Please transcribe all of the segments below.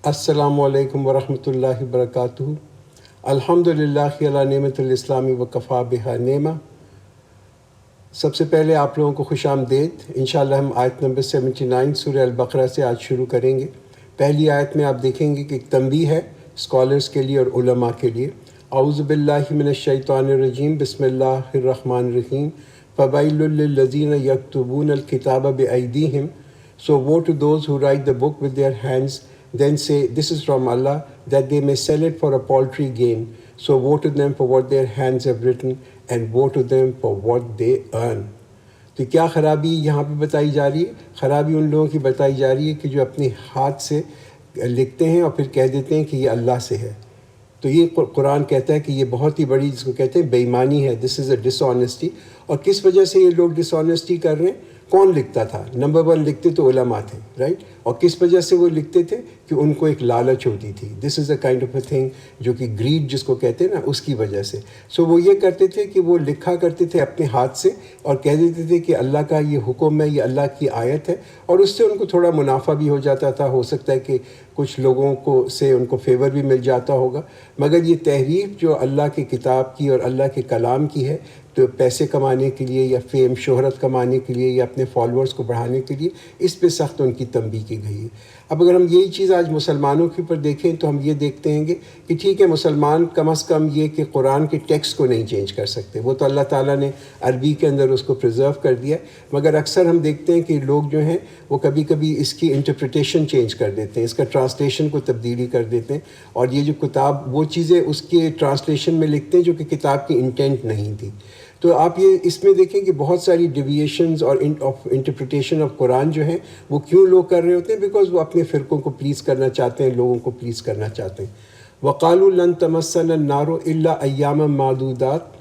السلام علیکم ورحمۃ اللہ وبرکاتہ۔ الحمد للہ علی نعمت الاسلامی وکفا بہا نعمہ۔ سب سے پہلے آپ لوگوں کو خوش آمدید۔ انشاءاللہ ہم آیت نمبر 79 سورہ البقرہ سے آج شروع کریں گے۔ پہلی آیت میں آپ دیکھیں گے کہ ایک تنبیہ ہے اسکالرز کے لیے اور علماء کے لیے۔ اعوذ باللہ من الشیطان الرجیم، بسم اللہ الرحمن الرحیم۔ فویل للذین یکتبون الکتاب بایدیہم، so woe to those who write the book with their hands, then say, this is from Allah, that they may sell it for a paltry gain. So woe to them for what their hands have written, and woe to them for what they earn. تو کیا خرابی یہاں پہ بتائی جا رہی ہے؟ خرابی ان لوگوں کی بتائی جا رہی ہے کہ جو اپنے ہاتھ سے لکھتے ہیں اور پھر کہہ دیتے ہیں کہ یہ اللہ سے ہے۔ تو یہ قرآن کہتا ہے کہ یہ بہت ہی بڑی، جس کو کہتے ہیں بے ایمانی ہے، this is a dish honesty. اور کس وجہ سے یہ لوگ ڈس آنیسٹی کر رہے ہیں؟ کون لکھتا تھا؟ نمبر 1 لکھتے تو علماء تھے، رائٹ؟ اور کس وجہ سے وہ لکھتے تھے؟ کہ ان کو ایک لالچ ہوتی تھی۔ This is a kind of a thing جو کہ گریڈ جس کو کہتے ہیں نا، اس کی وجہ سے۔ سو وہ یہ کرتے تھے کہ وہ لکھا کرتے تھے اپنے ہاتھ سے اور کہہ دیتے تھے کہ اللہ کا یہ حکم ہے، یہ اللہ کی آیت ہے، اور اس سے ان کو تھوڑا منافع بھی ہو جاتا تھا۔ ہو سکتا ہے کہ کچھ لوگوں کو سے ان کو فیور بھی مل جاتا ہوگا، مگر یہ تحریف جو اللہ کی کتاب کی اور اللہ کے کلام کی ہے، تو پیسے کمانے کے لیے یا فیم شہرت کمانے کے لیے یا اپنے فالورز کو بڑھانے کے لیے، اس پہ سخت ان کی تنبیہ کی گئی ہے۔ اب اگر ہم یہی چیز آج مسلمانوں کے اوپر دیکھیں تو ہم یہ دیکھتے ہیں کہ ٹھیک ہے، مسلمان کم از کم یہ کہ قرآن کے ٹیکسٹ کو نہیں چینج کر سکتے، وہ تو اللہ تعالیٰ نے عربی کے اندر اس کو پرزرو کر دیا ہے، مگر اکثر ہم دیکھتے ہیں کہ لوگ جو ہیں وہ کبھی کبھی اس کی انٹرپریٹیشن چینج کر دیتے ہیں، اس کا ٹرانسلیشن کو تبدیلی کر دیتے ہیں، اور یہ جو کتاب وہ چیزیں اس کے ٹرانسلیشن میں لکھتے ہیں جو کہ کتاب کی انٹینٹ نہیں تھی۔ تو آپ یہ اس میں دیکھیں کہ بہت ساری ڈیویشنز اور انٹرپریٹیشن آف قرآن جو ہیں وہ کیوں لوگ کر رہے ہوتے ہیں؟ بیکاز وہ اپنے فرقوں کو پلیز کرنا چاہتے ہیں، لوگوں کو پلیز کرنا چاہتے ہیں۔ وَقَالُوا لَن تَمَسَّنَا النَّارُ إِلَّا أَيَّامًا مَعْدُودَاتٍ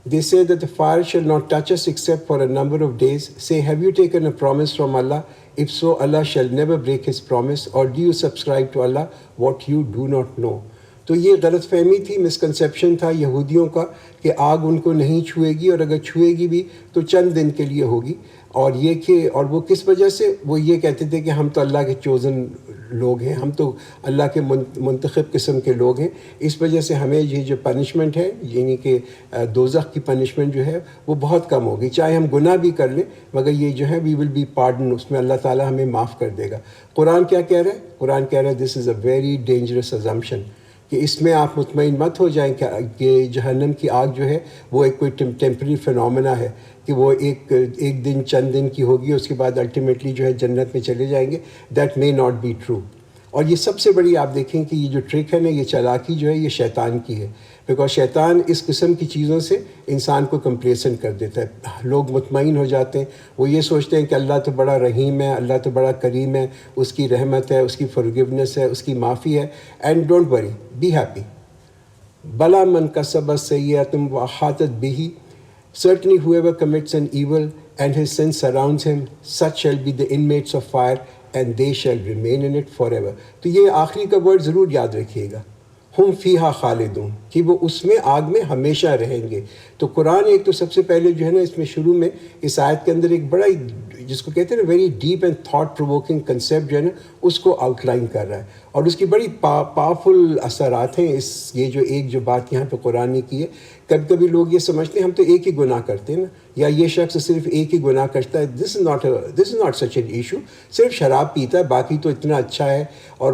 They say that the fire shall not touch us except for a number of days. Say, have you taken a promise from Allah? If so, Allah shall never break his promise. Or do you subscribe to Allah what you do not know? تو یہ غلط فہمی تھی، misconception تھا یہودیوں کا کہ آگ ان کو نہیں چھوئے گی، اور اگر چھوئے گی بھی تو چند دن کے لیے ہوگی۔ اور یہ کہ اور وہ کس وجہ سے وہ یہ کہتے تھے کہ ہم تو اللہ کے چوزن لوگ ہیں، ہم تو اللہ کے منتخب قسم کے لوگ ہیں، اس وجہ سے ہمیں یہ جو پنشمنٹ ہے، یعنی کہ دوزخ کی پنشمنٹ جو ہے وہ بہت کم ہوگی، چاہے ہم گناہ بھی کر لیں مگر یہ جو ہے وی ول بی پارڈن، اس میں اللہ تعالیٰ ہمیں معاف کر دے گا۔ قرآن کیا کہہ رہا ہے؟ قرآن کہہ رہا ہے this is a very dangerous assumption, کہ اس میں آپ مطمئن مت ہو جائیں کہ جہنم کی آگ جو ہے وہ ایک کوئی ٹیمپرری فنومنا ہے کہ وہ ایک دن چند دن کی ہوگی، اس کے بعد الٹیمیٹلی جو ہے جنت میں چلے جائیں گے۔ That may not be true. اور یہ سب سے بڑی آپ دیکھیں کہ یہ جو ٹرک ہے نا، یہ چالاکی جو ہے یہ شیطان کی ہے، بیکاز شیطان اس قسم کی چیزوں سے انسان کو کمپلیسنٹ کر دیتا ہے۔ لوگ مطمئن ہو جاتے ہیں، وہ یہ سوچتے ہیں کہ اللہ تو بڑا رحیم ہے، اللہ تو بڑا کریم ہے، اس کی رحمت ہے، اس کی فرگیونیس ہے، اس کی معافی ہے، and don't worry, be happy. بلا من کسب سیئۃ وأحاطت بہ، certainly whoever commits an evil and his sin surrounds him, such shall be the inmates of fire and they shall remain in it forever۔ تو یہ آخری کا ورڈ ضرور یاد رکھیے گا، ہم فیہا خالدون، کہ وہ اس میں آگ میں ہمیشہ رہیں گے۔ تو قرآن ایک تو سب سے پہلے جو ہے نا، اس میں شروع میں اس آیت کے اندر ایک بڑا ہی جس کو کہتے ہیں نا very deep and thought provoking concept جو ہے نا، اس کو آؤٹ لائن کر رہا ہے، اور اس کی بڑی پاورفل اثرات ہیں یہ جو ایک جو بات یہاں پہ قرآن نے کی ہے۔ کبھی کبھی لوگ یہ سمجھتے ہیں ہم تو ایک ہی گناہ کرتے ہیں نا، یا یہ شخص صرف ایک ہی گناہ کرتا ہے، this is not such an issue. صرف شراب پیتا ہے، باقی تو اتنا اچھا ہے، اور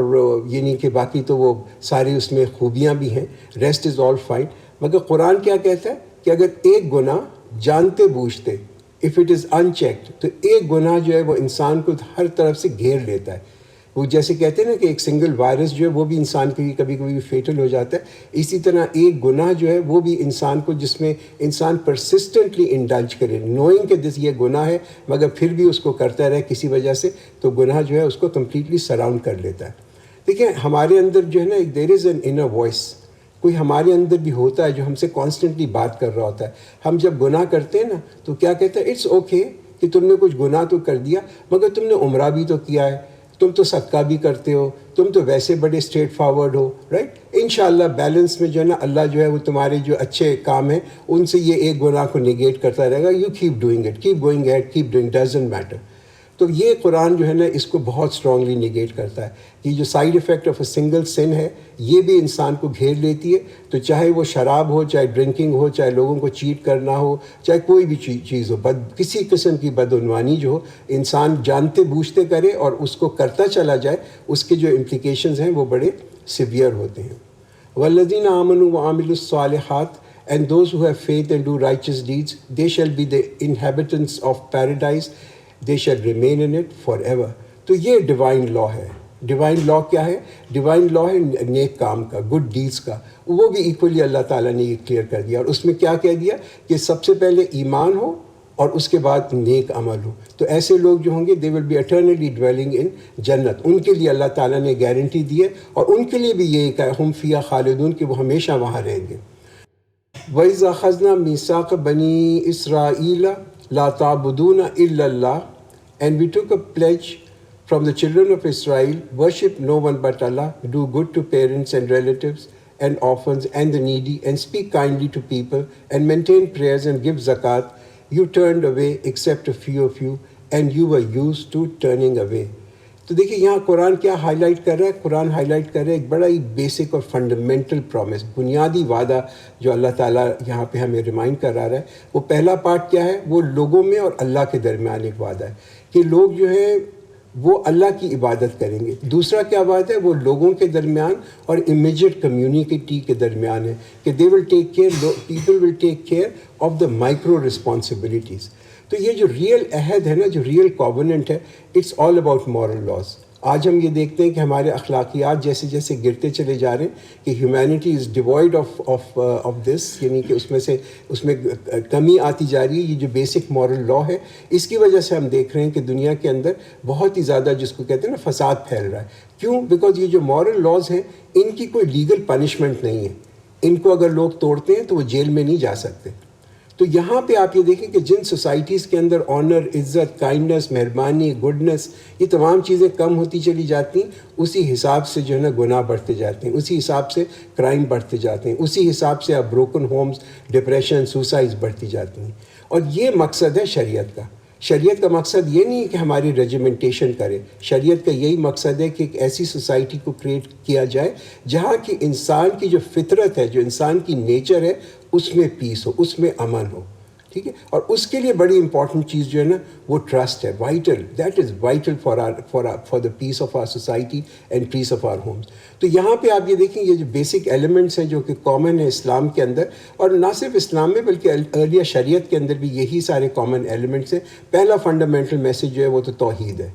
یعنی کہ باقی تو وہ ساری اس میں خوبیاں بھی ہیں، ریسٹ از آل فائن۔ مگر قرآن کیا کہتا ہے کہ اگر ایک گناہ جانتے بوجھتے، اف اٹ از انچیکڈ، تو ایک گناہ جو ہے وہ انسان کو ہر طرف سے گھیر لیتا ہے۔ وہ جیسے کہتے ہیں نا کہ ایک سنگل وائرس جو ہے وہ بھی انسان کے لیے کبھی کبھی فیٹل ہو جاتا ہے، اسی طرح ایک گناہ جو ہے وہ بھی انسان کو، جس میں انسان پرسسٹنٹلی انڈلج کرے، نوئنگ کہ یہ گناہ ہے مگر پھر بھی اس کو کرتا رہے کسی وجہ سے، تو گناہ جو ہے اس کو کمپلیٹلی سراؤنڈ کر لیتا ہے۔ دیکھیں ہمارے اندر جو ہے نا ایک دیر از این انر وائس، کوئی ہمارے اندر بھی ہوتا ہے جو ہم سے کانسٹنٹلی بات کر رہا ہوتا ہے۔ ہم جب گناہ کرتے ہیں نا تو کیا کہتا ہے، اٹس اوکے کہ تم نے کچھ گناہ تو کر دیا مگر تم نے عمرہ بھی تو کیا ہے، تم تو صدقہ بھی کرتے ہو، تم تو ویسے بڑے اسٹریٹ فارورڈ ہو، رائٹ؟ انشاءاللہ بیلنس میں جو ہے نا اللہ جو ہے وہ تمہارے جو اچھے کام ہیں ان سے یہ ایک گناہ کو نگیٹ کرتا رہے گا۔ You keep doing it, keep going it, keep doing, doesn't matter. تو یہ قرآن جو ہے نا اس کو بہت اسٹرانگلی نگیٹ کرتا ہے کہ جو side effect of a single sin ہے یہ بھی انسان کو گھیر لیتی ہے. تو چاہے وہ شراب ہو، چاہے ڈرنکنگ ہو، چاہے لوگوں کو چیٹ کرنا ہو، چاہے کوئی بھی چیز ہو، کسی قسم کی بدعنوانی جو ہو انسان جانتے بوجھتے کرے اور اس کو کرتا چلا جائے، اس کے جو امپلیکیشنز ہیں وہ بڑے سیویئر ہوتے ہیں. والذین آمنوا وعملوا الصالحات and those who have faith and do righteous deeds, they shall be the inhabitants of paradise, they shall remain in it forever. تو یہ ڈیوائن لا ہے. ڈیوائن لا کیا ہے؟ ڈیوائن لا ہے نیک کام کا، گڈ ڈیڈس کا. وہ بھی ایکولی اللہ تعالیٰ نے یہ کلیئر کر دیا. اور اس میں کیا کہہ دیا کہ سب سے پہلے ایمان ہو اور اس کے بعد نیک عمل ہو. تو ایسے لوگ جو ہوں گے they will be eternally dwelling in جنت. ان کے لیے اللہ تعالیٰ نے گارنٹی دی ہے اور ان کے لیے بھی یہی کہا ہم فیہا خالدون کہ وہ ہمیشہ وہاں رہیں گے. وَإِذَا أَخَذْنَا مِيثَاقَ بَنِي إِسْرَائِيلَ لَا تَعْبُدُونَ إِلَّا اللَّهَ And we took a pledge from the children of Israel, worship no one but Allah, do good to parents and relatives and orphans and the needy, and speak kindly to people, and maintain prayers and give zakat. You turned away except a few of you, and you were used to turning away. تو دیکھیے یہاں قرآن کیا high light کر رہا ہے؟ قرآن high light کر رہا ہے ایک بڑا ہی بیسک اور فنڈامنٹل پرومس، بنیادی وعدہ جو اللہ تعالیٰ یہاں پہ ہمیں ریمائنڈ کرا رہا ہے. وہ پہلا پارٹ کیا ہے؟ وہ لوگوں میں اور اللہ کے درمیان ایک وعدہ ہے کہ لوگ جو ہیں وہ اللہ کی عبادت کریں گے. دوسرا کیا بات ہے؟ وہ لوگوں کے درمیان اور امیجیٹ کمیونٹی کے درمیان ہے کہ they will take care, people will take care of the micro responsibilities. تو یہ جو ریئل عہد ہے نا، جو ریئل کووننٹ ہے، it's all about moral laws. آج ہم یہ دیکھتے ہیں کہ ہمارے اخلاقیات جیسے جیسے گرتے چلے جا رہے ہیں کہ humanity is divide of this, یعنی کہ اس میں کمی آتی جا رہی ہے. یہ جو بیسک مورل لا ہے اس کی وجہ سے ہم دیکھ رہے ہیں کہ دنیا کے اندر بہت ہی زیادہ جس کو کہتے ہیں نا فساد پھیل رہا ہے. کیوں؟ بیکاز یہ جو مورل لاز ہیں ان کی کوئی لیگل پنشمنٹ نہیں ہے. ان کو اگر لوگ توڑتے ہیں تو وہ جیل میں نہیں جا سکتے. تو یہاں پہ آپ یہ دیکھیں کہ جن سوسائٹیز کے اندر آنر، عزت، کائنڈنس، مہربانی، گڈنس، یہ تمام چیزیں کم ہوتی چلی جاتی ہیں، اسی حساب سے جو ہے نا گناہ بڑھتے جاتے ہیں، اسی حساب سے کرائم بڑھتے جاتے ہیں، اسی حساب سے اب بروکن ہومز، ڈپریشن، سوسائڈز بڑھتی جاتی ہیں. اور یہ مقصد ہے شریعت کا. شریعت کا مقصد یہ نہیں ہے کہ ہماری ریجیمنٹیشن کرے. شریعت کا یہی مقصد ہے کہ ایک ایسی سوسائٹی کو کریٹ کیا جائے جہاں کہ انسان کی جو فطرت ہے، جو انسان کی نیچر ہے، اس میں پیس ہو، اس میں امن ہو. ٹھیک ہے؟ اور اس کے لیے بڑی امپورٹنٹ چیز جو ہے نا وہ ٹرسٹ ہے. Vital, that is vital for the peace of our society and peace of our homes. تو یہاں پہ آپ یہ دیکھیں یہ جو بیسک ایلیمنٹس ہیں جو کہ کامن ہے اسلام کے اندر، اور نہ صرف اسلام میں بلکہ ارلیہ شریعت کے اندر بھی یہی سارے کامن ایلیمنٹس ہیں. پہلا فنڈامنٹل میسج جو ہے وہ تو توحید ہے،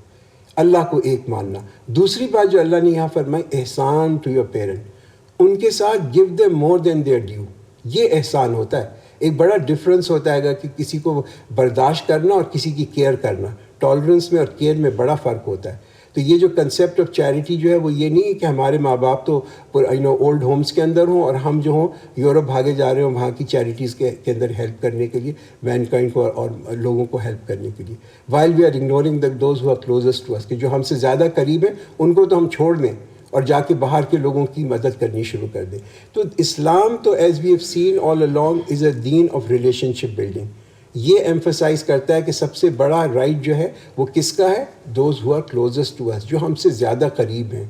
اللہ کو ایک ماننا. دوسری بات جو اللہ نے یہاں فرمائی، احسان ٹو یور پیرنٹ، ان کے ساتھ give them more than their due. یہ احسان ہوتا ہے. ایک بڑا ڈفرینس ہوتا ہے کہ کسی کو برداشت کرنا اور کسی کی کیئر کرنا. ٹالرنس میں اور کیئر میں بڑا فرق ہوتا ہے. تو یہ جو کنسیپٹ آف چیریٹی جو ہے وہ یہ نہیں ہے کہ ہمارے ماں باپ تو اولڈ ہومز کے اندر ہوں اور ہم جو ہوں یورپ بھاگے جا رہے ہوں وہاں کی چیریٹیز کے اندر ہیلپ کرنے کے لیے، مین کائنڈ کو اور لوگوں کو ہیلپ کرنے کے لیے، while we are ignoring those who are closest to us, کہ جو ہم سے زیادہ قریب ہیں ان کو تو ہم چھوڑ دیں اور جا کے باہر کے لوگوں کی مدد کرنی شروع کر دیں. تو اسلام تو as we have seen all along is a دین آف ریلیشن شپ بلڈنگ. یہ ایمفسائز کرتا ہے کہ سب سے بڑا رائٹ جو ہے وہ کس کا ہے؟ Those who are closest to us, جو ہم سے زیادہ قریب ہیں.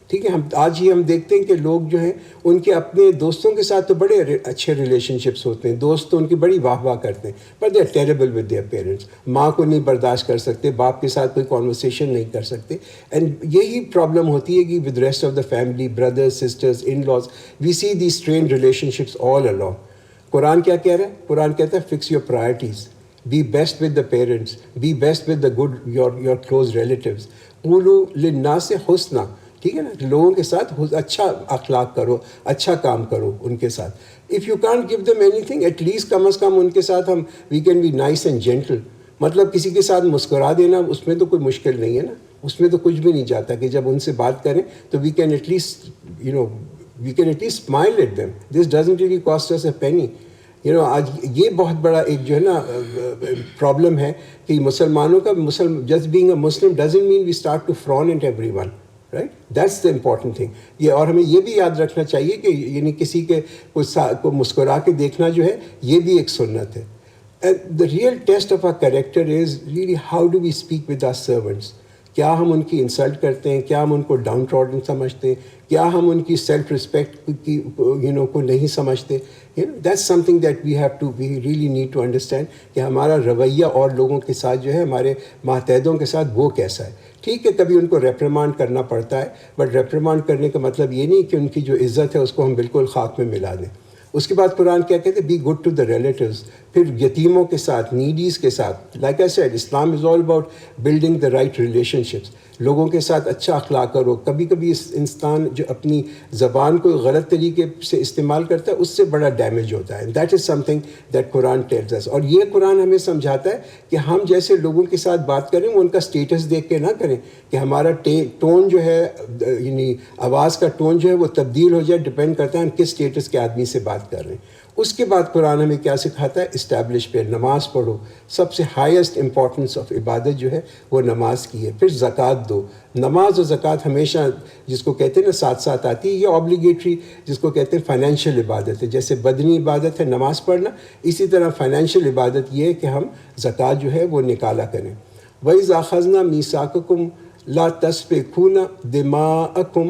ٹھیک ہے؟ آج ہی ہم دیکھتے ہیں کہ لوگ جو ہیں ان کے اپنے دوستوں کے ساتھ تو بڑے اچھے ریلیشن شپس ہوتے ہیں، دوست تو ان کی بڑی واہ واہ کرتے ہیں، but they are terrible with their parents. ماں کو نہیں برداشت کر سکتے، باپ کے ساتھ کوئی کانورسیشن نہیں کر سکتے. اینڈ یہی پرابلم ہوتی ہے کہ with rest of the family, brothers, sisters, in laws, we see the strained relationships all along. Quran کیا کہہ رہا ہے؟ قرآن کہتا ہے fix your priorities, be best with the parents, be best with the good your close relatives, قولوا للناس حسنا. ٹھیک ہے نا؟ لوگوں کے ساتھ اچھا اخلاق کرو، اچھا کام کرو ان کے ساتھ. If you can't give them anything, at least کم از کم ان کے ساتھ ہم we can be nice and gentle. مطلب کسی کے ساتھ مسکرا دینا اس میں تو کوئی مشکل نہیں ہے نا، اس میں تو کچھ بھی نہیں جاتا کہ جب ان سے بات کریں تو we can at least we can at least smile at them. This doesn't really cost us a penny. آج یہ بہت بڑا ایک جو ہے نا پرابلم ہے کہ مسلمانوں کا just being a Muslim doesn't mean we start to frown at everyone, right? That's the important thing. یہ اور ہمیں یہ بھی یاد رکھنا چاہیے کہ یعنی کسی کے کو مسکرا کے دیکھنا جو ہے یہ بھی ایک سنت ہے. And the real test of our character is really how do we speak with our servants. کیا ہم ان کی انسلٹ کرتے ہیں, کیا ہم ان کو ڈاؤن ٹراڈن سمجھتے ہیں, کیا ہم ان کی سیلف رسپیکٹ کی کو نہیں سمجھتے. That's something that we really need to understand کہ ہمارا رویہ اور لوگوں کے ساتھ جو ہے, ہمارے ماتحدوں کے ساتھ وہ کیسا ہے. ٹھیک ہے, کبھی ان کو ریپریمانڈ کرنا پڑتا ہے, بٹ ریپریمانڈ کرنے کا مطلب یہ نہیں کہ ان کی جو عزت ہے اس کو ہم بالکل خاک میں ملا دیں. اس کے بعد قرآن کیا کہتے ہیں, be good to the relatives. پھر یتیموں کے ساتھ, نیڈیز کے ساتھ. لائک آئی سیڈ, اسلام is all about building the right relationships. لوگوں کے ساتھ اچھا اخلاق کرو. کبھی کبھی اس انسان جو اپنی زبان کو غلط طریقے سے استعمال کرتا ہے, اس سے بڑا ڈیمیج ہوتا ہے. That is something that قرآن ٹیلز اس. اور یہ قرآن ہمیں سمجھاتا ہے کہ ہم جیسے لوگوں کے ساتھ بات کریں وہ ان کا اسٹیٹس دیکھ کے نہ کریں, کہ ہمارا ٹون جو ہے, یعنی آواز کا ٹون جو ہے وہ تبدیل ہو جائے, ڈپینڈ کرتا ہے ہم کس اسٹیٹس کے آدمی سے بات کر رہے ہیں. اس کے بعد قرآن ہمیں کیا سکھاتا ہے, اسٹیبلش پہ نماز پڑھو. سب سے ہائیسٹ امپورٹنس آف عبادت جو ہے وہ نماز کی ہے. پھر زکوٰۃ دو. نماز اور زکوٰۃ ہمیشہ جس کو کہتے ہیں نا ساتھ ساتھ آتی ہے. یہ اوبلیگیٹری جس کو کہتے ہیں فائنینشیل عبادت ہے. جیسے بدنی عبادت ہے نماز پڑھنا, اسی طرح فائنینشیل عبادت یہ ہے کہ ہم زکوٰۃ جو ہے وہ نکالا کریں. وَإِذْ أَخَذْنَا مِيثَاقَكُمْ لَا تَسْفِكُونَ دِمَاءَكُمْ.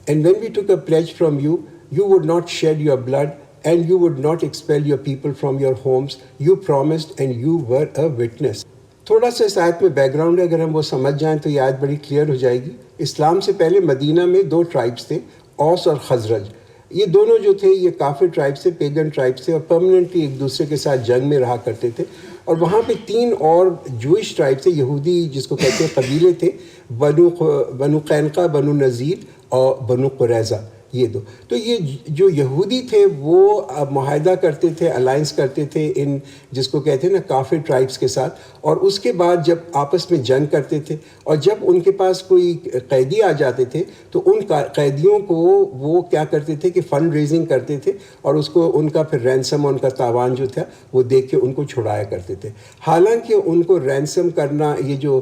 And when we took a pledge from you, you would not shed your blood and you would not expel your people from your homes. You promised and you were a witness. تھوڑا سا اس آیت میں back ground ہے, اگر ہم وہ سمجھ جائیں تو یہ آیت بڑی کلیئر ہو جائے گی. اسلام سے پہلے مدینہ میں 2 ٹرائبس تھے, اوس اور خزرج. یہ دونوں جو تھے یہ کافر ٹرائبس تھے, پیگن ٹرائبس تھے, اور پرماننٹلی ایک دوسرے کے ساتھ جنگ میں رہا کرتے تھے. اور وہاں پہ 3 اور جوئش ٹرائب تھے, یہودی جس کو کہتے ہیں قبیلے تھے, بنو قینقاع, بنو نذیر اور بنو قریظہ. یہ 2. تو یہ جو یہودی تھے وہ معاہدہ کرتے تھے, الائنس کرتے تھے ان جس کو کہتے ہیں نا کافر ٹرائبس کے ساتھ. اور اس کے بعد جب آپس میں جنگ کرتے تھے, اور جب ان کے پاس کوئی قیدی آ جاتے تھے تو ان قیدیوں کو وہ کیا کرتے تھے کہ فنڈ ریزنگ کرتے تھے, اور اس کو ان کا پھر رینسم, ان کا تاوان جو تھا وہ دیکھ کے ان کو چھڑایا کرتے تھے. حالانکہ ان کو رینسم کرنا یہ جو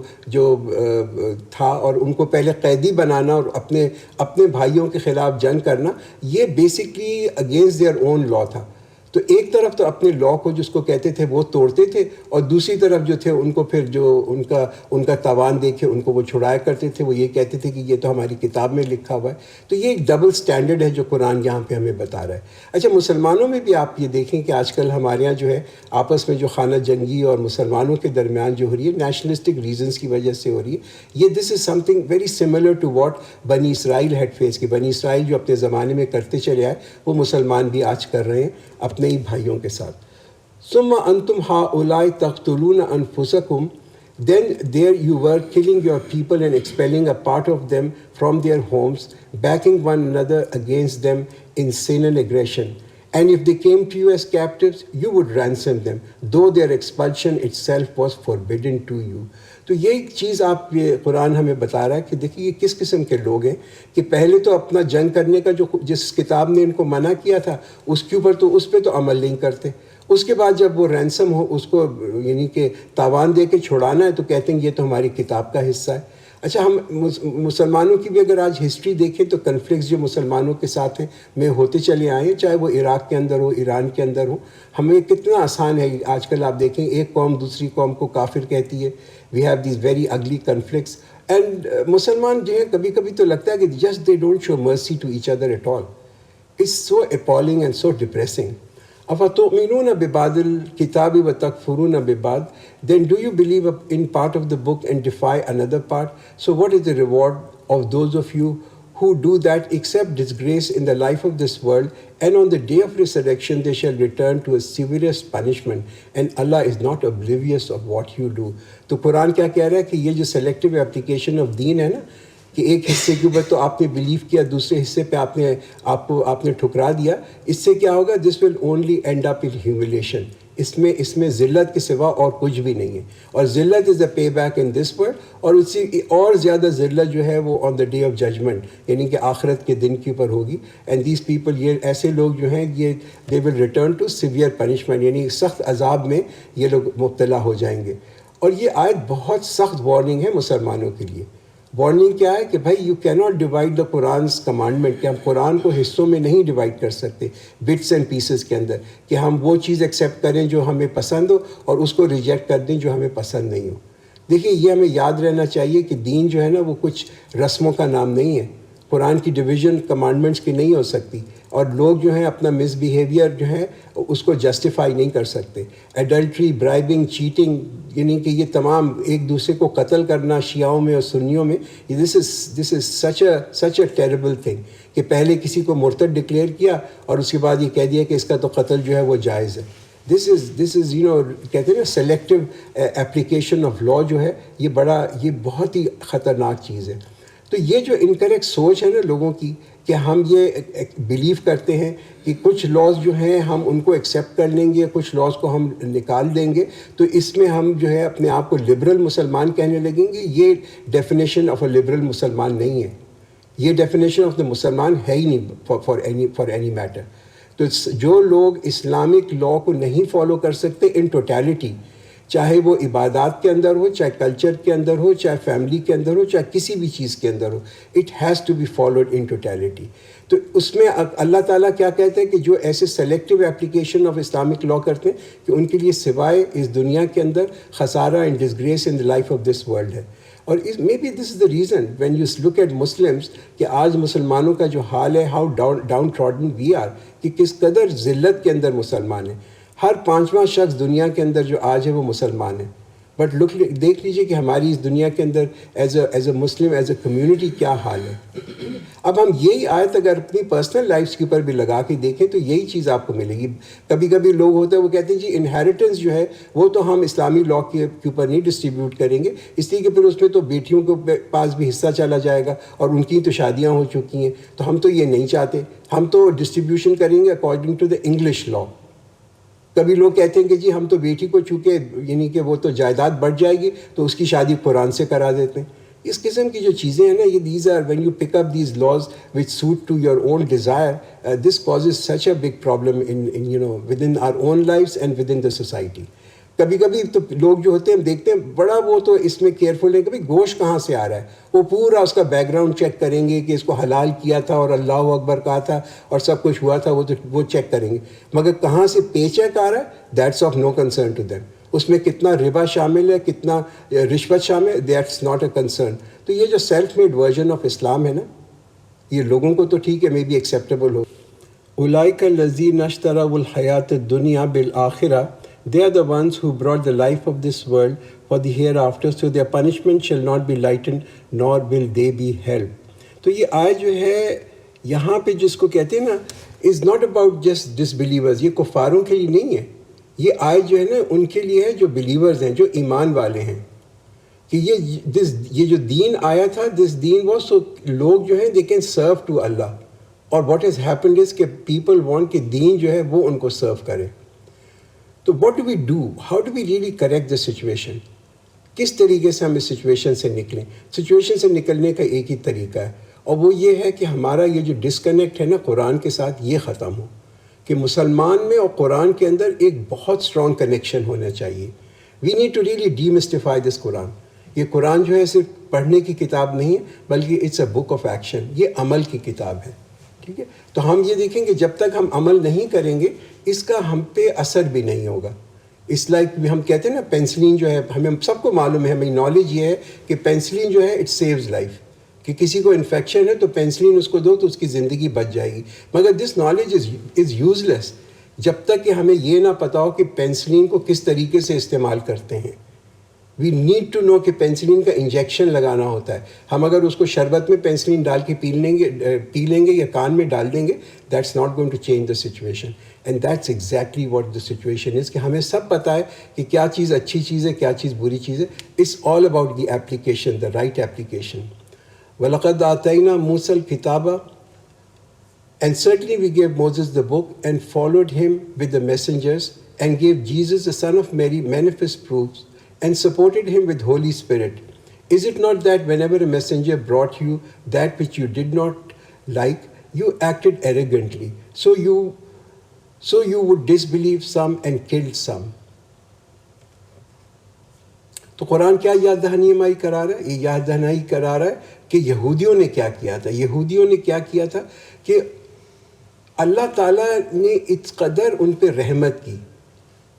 تھا, اور ان کو پہلے قیدی بنانا اور اپنے بھائیوں کے خلاف جنگ کرنا, یہ بیسکلی اگینسٹ دیئر اون لا تھا. تو ایک طرف تو اپنے لا کو جس کو کہتے تھے وہ توڑتے تھے, اور دوسری طرف جو تھے ان کو پھر جو ان کا تاوان دیکھے ان کو وہ چھڑایا کرتے تھے. وہ یہ کہتے تھے کہ یہ تو ہماری کتاب میں لکھا ہوا ہے. تو یہ ایک ڈبل سٹینڈرڈ ہے جو قرآن یہاں پہ ہمیں بتا رہا ہے. اچھا, مسلمانوں میں بھی آپ یہ دیکھیں کہ آج کل ہمارے یہاں جو ہے آپس میں جو خانہ جنگی اور مسلمانوں کے درمیان جو ہو رہی ہے, نیشنلسٹک ریزنس کی وجہ سے ہو رہی ہے. یہ this is something very similar to what Bani Israel head face. کہ بنی اسرائیل جو اپنے زمانے میں کرتے چلے آئے وہ مسلمان بھی آج کر رہے ہیں اپنے ہی بھائیوں کے ساتھ. ثم انتم ہؤلاء تقتلون انفسکم. Then there you were killing your people and expelling a part of them from their homes, backing one another against them in sin and aggression. And if they came to you as captives, you would ransom them, though their expulsion itself was forbidden to you. تو یہ چیز آپ یہ قرآن ہمیں بتا رہا ہے کہ دیکھیے یہ کس قسم کے لوگ ہیں کہ پہلے تو اپنا جنگ کرنے کا جو جس کتاب نے ان کو منع کیا تھا اس کے اوپر تو اس پہ تو عمل نہیں کرتے. اس کے بعد جب وہ رینسم ہو اس کو یعنی کہ تاوان دے کے چھڑانا ہے تو کہتے ہیں یہ تو ہماری کتاب کا حصہ ہے. اچھا, ہم مسلمانوں کی بھی اگر آج ہسٹری دیکھیں تو کنفلکٹس جو مسلمانوں کے ساتھ ہیں میں ہوتے چلے آئے ہیں, چاہے وہ عراق کے اندر ہو, ایران کے اندر ہو. ہمیں کتنا آسان ہے آج کل, آپ دیکھیں ایک قوم دوسری قوم کو کافر کہتی ہے. وی ہیو دیز ویری اگلی کنفلکٹس. اینڈ مسلمان جو ہے کبھی کبھی تو لگتا ہے کہ just they don't show mercy to each other at all. It's so appalling and so depressing. أَفَتُؤْمِنُونَ بِبَعْضِ الْكِتَابِ وَتَكْفُرُونَ بِبَعْضٍ. Then do you believe in part of the book and defy another part? So what is the reward of those of you who do that, except disgrace in the life of this world, and on the day of resurrection they shall return to a severest punishment, and Allah is not oblivious of what you do. تو قرآن کیا کہہ رہا ہے کہ یہ جو selective application of دین ہے نا, کہ ایک حصے کے اوپر تو آپ نے بلیو کیا, دوسرے حصے پہ آپ نے ٹھکرا دیا. اس سے کیا ہوگا, this will only end up in humiliation. اس میں ذلت کے سوا اور کچھ بھی نہیں ہے. اور ذلت از اے pay back in this world, اور اس سے اور زیادہ ذلت جو ہے وہ آن دا ڈے آف ججمنٹ, یعنی کہ آخرت کے دن کے اوپر ہوگی. اینڈ دیز پیپل, یہ ایسے لوگ جو ہیں یہ they will return to severe punishment, یعنی سخت عذاب میں یہ لوگ مبتلا ہو جائیں گے. اور یہ آیت بہت سخت وارننگ ہے مسلمانوں کے لیے. وارننگ کیا ہے کہ بھائی یو کی ناٹ ڈیوائڈ دا قرآن's کمانڈمنٹ، کہ ہم قرآن کو حصوں میں نہیں ڈیوائڈ کر سکتے، بٹس اینڈ پیسز کے اندر، کہ ہم وہ چیز ایکسیپٹ کریں جو ہمیں پسند ہو اور اس کو ریجیکٹ کر دیں جو ہمیں پسند نہیں ہو۔ دیکھیے یہ ہمیں یاد رہنا چاہیے کہ دین جو ہے نا وہ کچھ رسموں کا نام نہیں ہے، قرآن کی ڈویژن کمانڈمنٹس کی نہیں ہو سکتی، اور لوگ جو ہیں اپنا مس بیہیویئر جو ہے اس کو جسٹیفائی نہیں کر سکتے۔ ایڈلٹری، برائبنگ، چیٹنگ، یعنی کہ یہ تمام ایک دوسرے کو قتل کرنا شیعوں میں اور سنیوں میں، دس از سچ اے ٹیریبل تھنگ کہ پہلے کسی کو مرتد ڈکلیئر کیا اور اس کے بعد یہ کہہ دیا کہ اس کا تو قتل جو ہے وہ جائز ہے۔ دس از کہتے ہیں نا سلیکٹیو اپلیکیشن آف لاء جو ہے یہ بہت ہی خطرناک چیز ہے۔ تو یہ جو انکریکٹ سوچ ہے نا لوگوں کی کہ ہم یہ بلیو کرتے ہیں کہ کچھ لاز جو ہیں ہم ان کو ایکسیپٹ کر لیں گے، کچھ لاز کو ہم نکال دیں گے، تو اس میں ہم جو ہے اپنے آپ کو لبرل مسلمان کہنے لگیں گے۔ یہ ڈیفینیشن آف اے لبرل مسلمان نہیں ہے، یہ ڈیفینیشن آف دا مسلمان ہے ہی نہیں فار اینی میٹر۔ تو جو لوگ اسلامک لاء کو نہیں فالو کر سکتے ان ٹوٹیلٹی، چاہے وہ عبادات کے اندر ہو، چاہے کلچر کے اندر ہو، چاہے فیملی کے اندر ہو، چاہے کسی بھی چیز کے اندر ہو، it has to be followed in totality. تو اس میں اللہ تعالیٰ کیا کہتے ہیں کہ جو ایسے selective application of Islamic law کرتے ہیں کہ ان کے لیے سوائے اس دنیا کے اندر خسارہ and disgrace in the life of this world ہے۔ اور maybe this is the reason when you look at Muslims کہ آج مسلمانوں کا جو حال ہے، how downtrodden we are, کہ کس قدر ذلت کے اندر مسلمان ہیں۔ ہر پانچواں شخص دنیا کے اندر جو آج ہے وہ مسلمان ہے، بٹ دیکھ لیجئے کہ ہماری اس دنیا کے اندر as a Muslim, as a community کیا حال ہے۔ اب ہم یہی آیت اگر اپنی پرسنل لائفس کے اوپر بھی لگا کے دیکھیں تو یہی چیز آپ کو ملے گی۔ کبھی کبھی لوگ ہوتے ہیں وہ کہتے ہیں جی انہیریٹنس جو ہے وہ تو ہم اسلامی لاء کے اوپر نہیں ڈسٹریبیوٹ کریں گے، اس لیے کہ پھر اس میں تو بیٹیوں کے پاس بھی حصہ چلا جائے گا اور ان کی تو شادیاں ہو چکی ہیں، تو ہم تو یہ نہیں چاہتے، ہم تو ڈسٹریبیوشن کریں گے according to the English law. کبھی لوگ کہتے ہیں کہ جی ہم تو بیٹی کو چونکہ یعنی کہ وہ تو جائیداد بڑھ جائے گی تو اس کی شادی قرآن سے کرا دیتے ہیں۔ اس قسم کی جو چیزیں ہیں نا، یہ these are when you pick up these laws which suit to your own desire, this causes such a big problem within our own lives and within the society. کبھی کبھی تو لوگ جو ہوتے ہیں ہم دیکھتے ہیں بڑا وہ تو اس میں کیئرفل ہے کہ بھائی گوشت کہاں سے آ رہا ہے، وہ پورا اس کا بیک گراؤنڈ چیک کریں گے کہ اس کو حلال کیا تھا اور اللہ اکبر کہا تھا اور سب کچھ ہوا تھا، وہ چیک کریں گے، مگر کہاں سے پے چیک آ رہا ہے that's of no concern to them. اس میں کتنا ربا شامل ہے، کتنا رشوت شامل ہے، دیٹس ناٹ اے کنسرن۔ تو یہ جو self made version of Islam ہے نا، یہ لوگوں کو تو ٹھیک ہے، مے بی ایکسیپٹیبل ہو۔ اولئک الذین اشتروا الحیاۃ الدنیا بالآخرہ، they are the ones who brought the life of this world for the hereafter, so their punishment shall not be lightened nor will they be held۔ تو یہ آیت جو ہے یہاں پہ جس کو کہتے ہیں نا is not about just disbelievers، یہ کفاروں کے لیے نہیں ہے، یہ آیت جو ہے نا ان کے لیے ہے جو بلیورز ہیں، جو ایمان والے ہیں، کہ یہ جو دین آیا تھا، دس دین واز سو لوگ جو ہیں they can serve to اللہ، اور what has happened is کہ people want کہ دین جو ہے وہ ان کو سرو کرے۔ تو what do we do? How do we really correct the situation؟ کس طریقے سے ہم اس سچویشن سے نکلیں؟ سچویشن سے نکلنے کا ایک ہی طریقہ ہے، اور وہ یہ ہے کہ ہمارا یہ جو ڈسکنیکٹ ہے نا قرآن کے ساتھ، یہ ختم ہو، کہ مسلمان میں اور قرآن کے اندر ایک بہت اسٹرانگ کنیکشن ہونا چاہیے۔ We need to really demystify this Quran. یہ قرآن جو ہے صرف پڑھنے کی کتاب نہیں ہے، بلکہ it's a book of action, یہ عمل کی کتاب ہے، ٹھیک ہے؟ تو ہم یہ دیکھیں کہ جب تک ہم عمل نہیں کریں گے اس کا ہم پہ اثر بھی نہیں ہوگا۔ اس لائک ہم کہتے ہیں نا پینسلین جو ہے، ہمیں سب کو معلوم ہے، ہمیں نالج یہ ہے کہ پینسلین جو ہے اٹ سیوز لائف، کہ کسی کو انفیکشن ہے تو پینسلین اس کو دو تو اس کی زندگی بچ جائے گی، مگر دس نالج از یوز لیس جب تک کہ ہمیں یہ نہ پتا ہو کہ پینسلین کو کس طریقے سے استعمال کرتے ہیں۔ وی نیڈ ٹو نو کہ پینسلین کا انجیکشن لگانا ہوتا ہے۔ ہم اگر اس کو شربت میں پینسلین ڈال کے پی لیں گے یا کان میں ڈال دیں گے، that's not going to change the situation, and that's exactly what the situation is, کہ ہمیں سب پتہ ہے کہ کیا چیز اچھی چیز ہے، کیا چیز بری چیز ہے۔ It's all about the application, the right application. وَلَقَدْ آتَيْنَا مُوسَى الْكِتَابَ، and certainly we gave Moses the book and followed him with the messengers and gave Jesus the son of Mary manifest proofs and supported him with Holy Spirit. Is it not that whenever a messenger brought you that which you did not like, you acted arrogantly? So you would disbelieve some and killed some. تو قرآن کیا یاد دہانی کرا رہا ہے؟ یہ یاد دہانی کرا رہا ہے کہ یہودیوں نے کیا کیا تھا. یہودیوں نے کیا کیا تھا کہ اللہ تعالیٰ نے اس قدر ان پہ رحمت کی.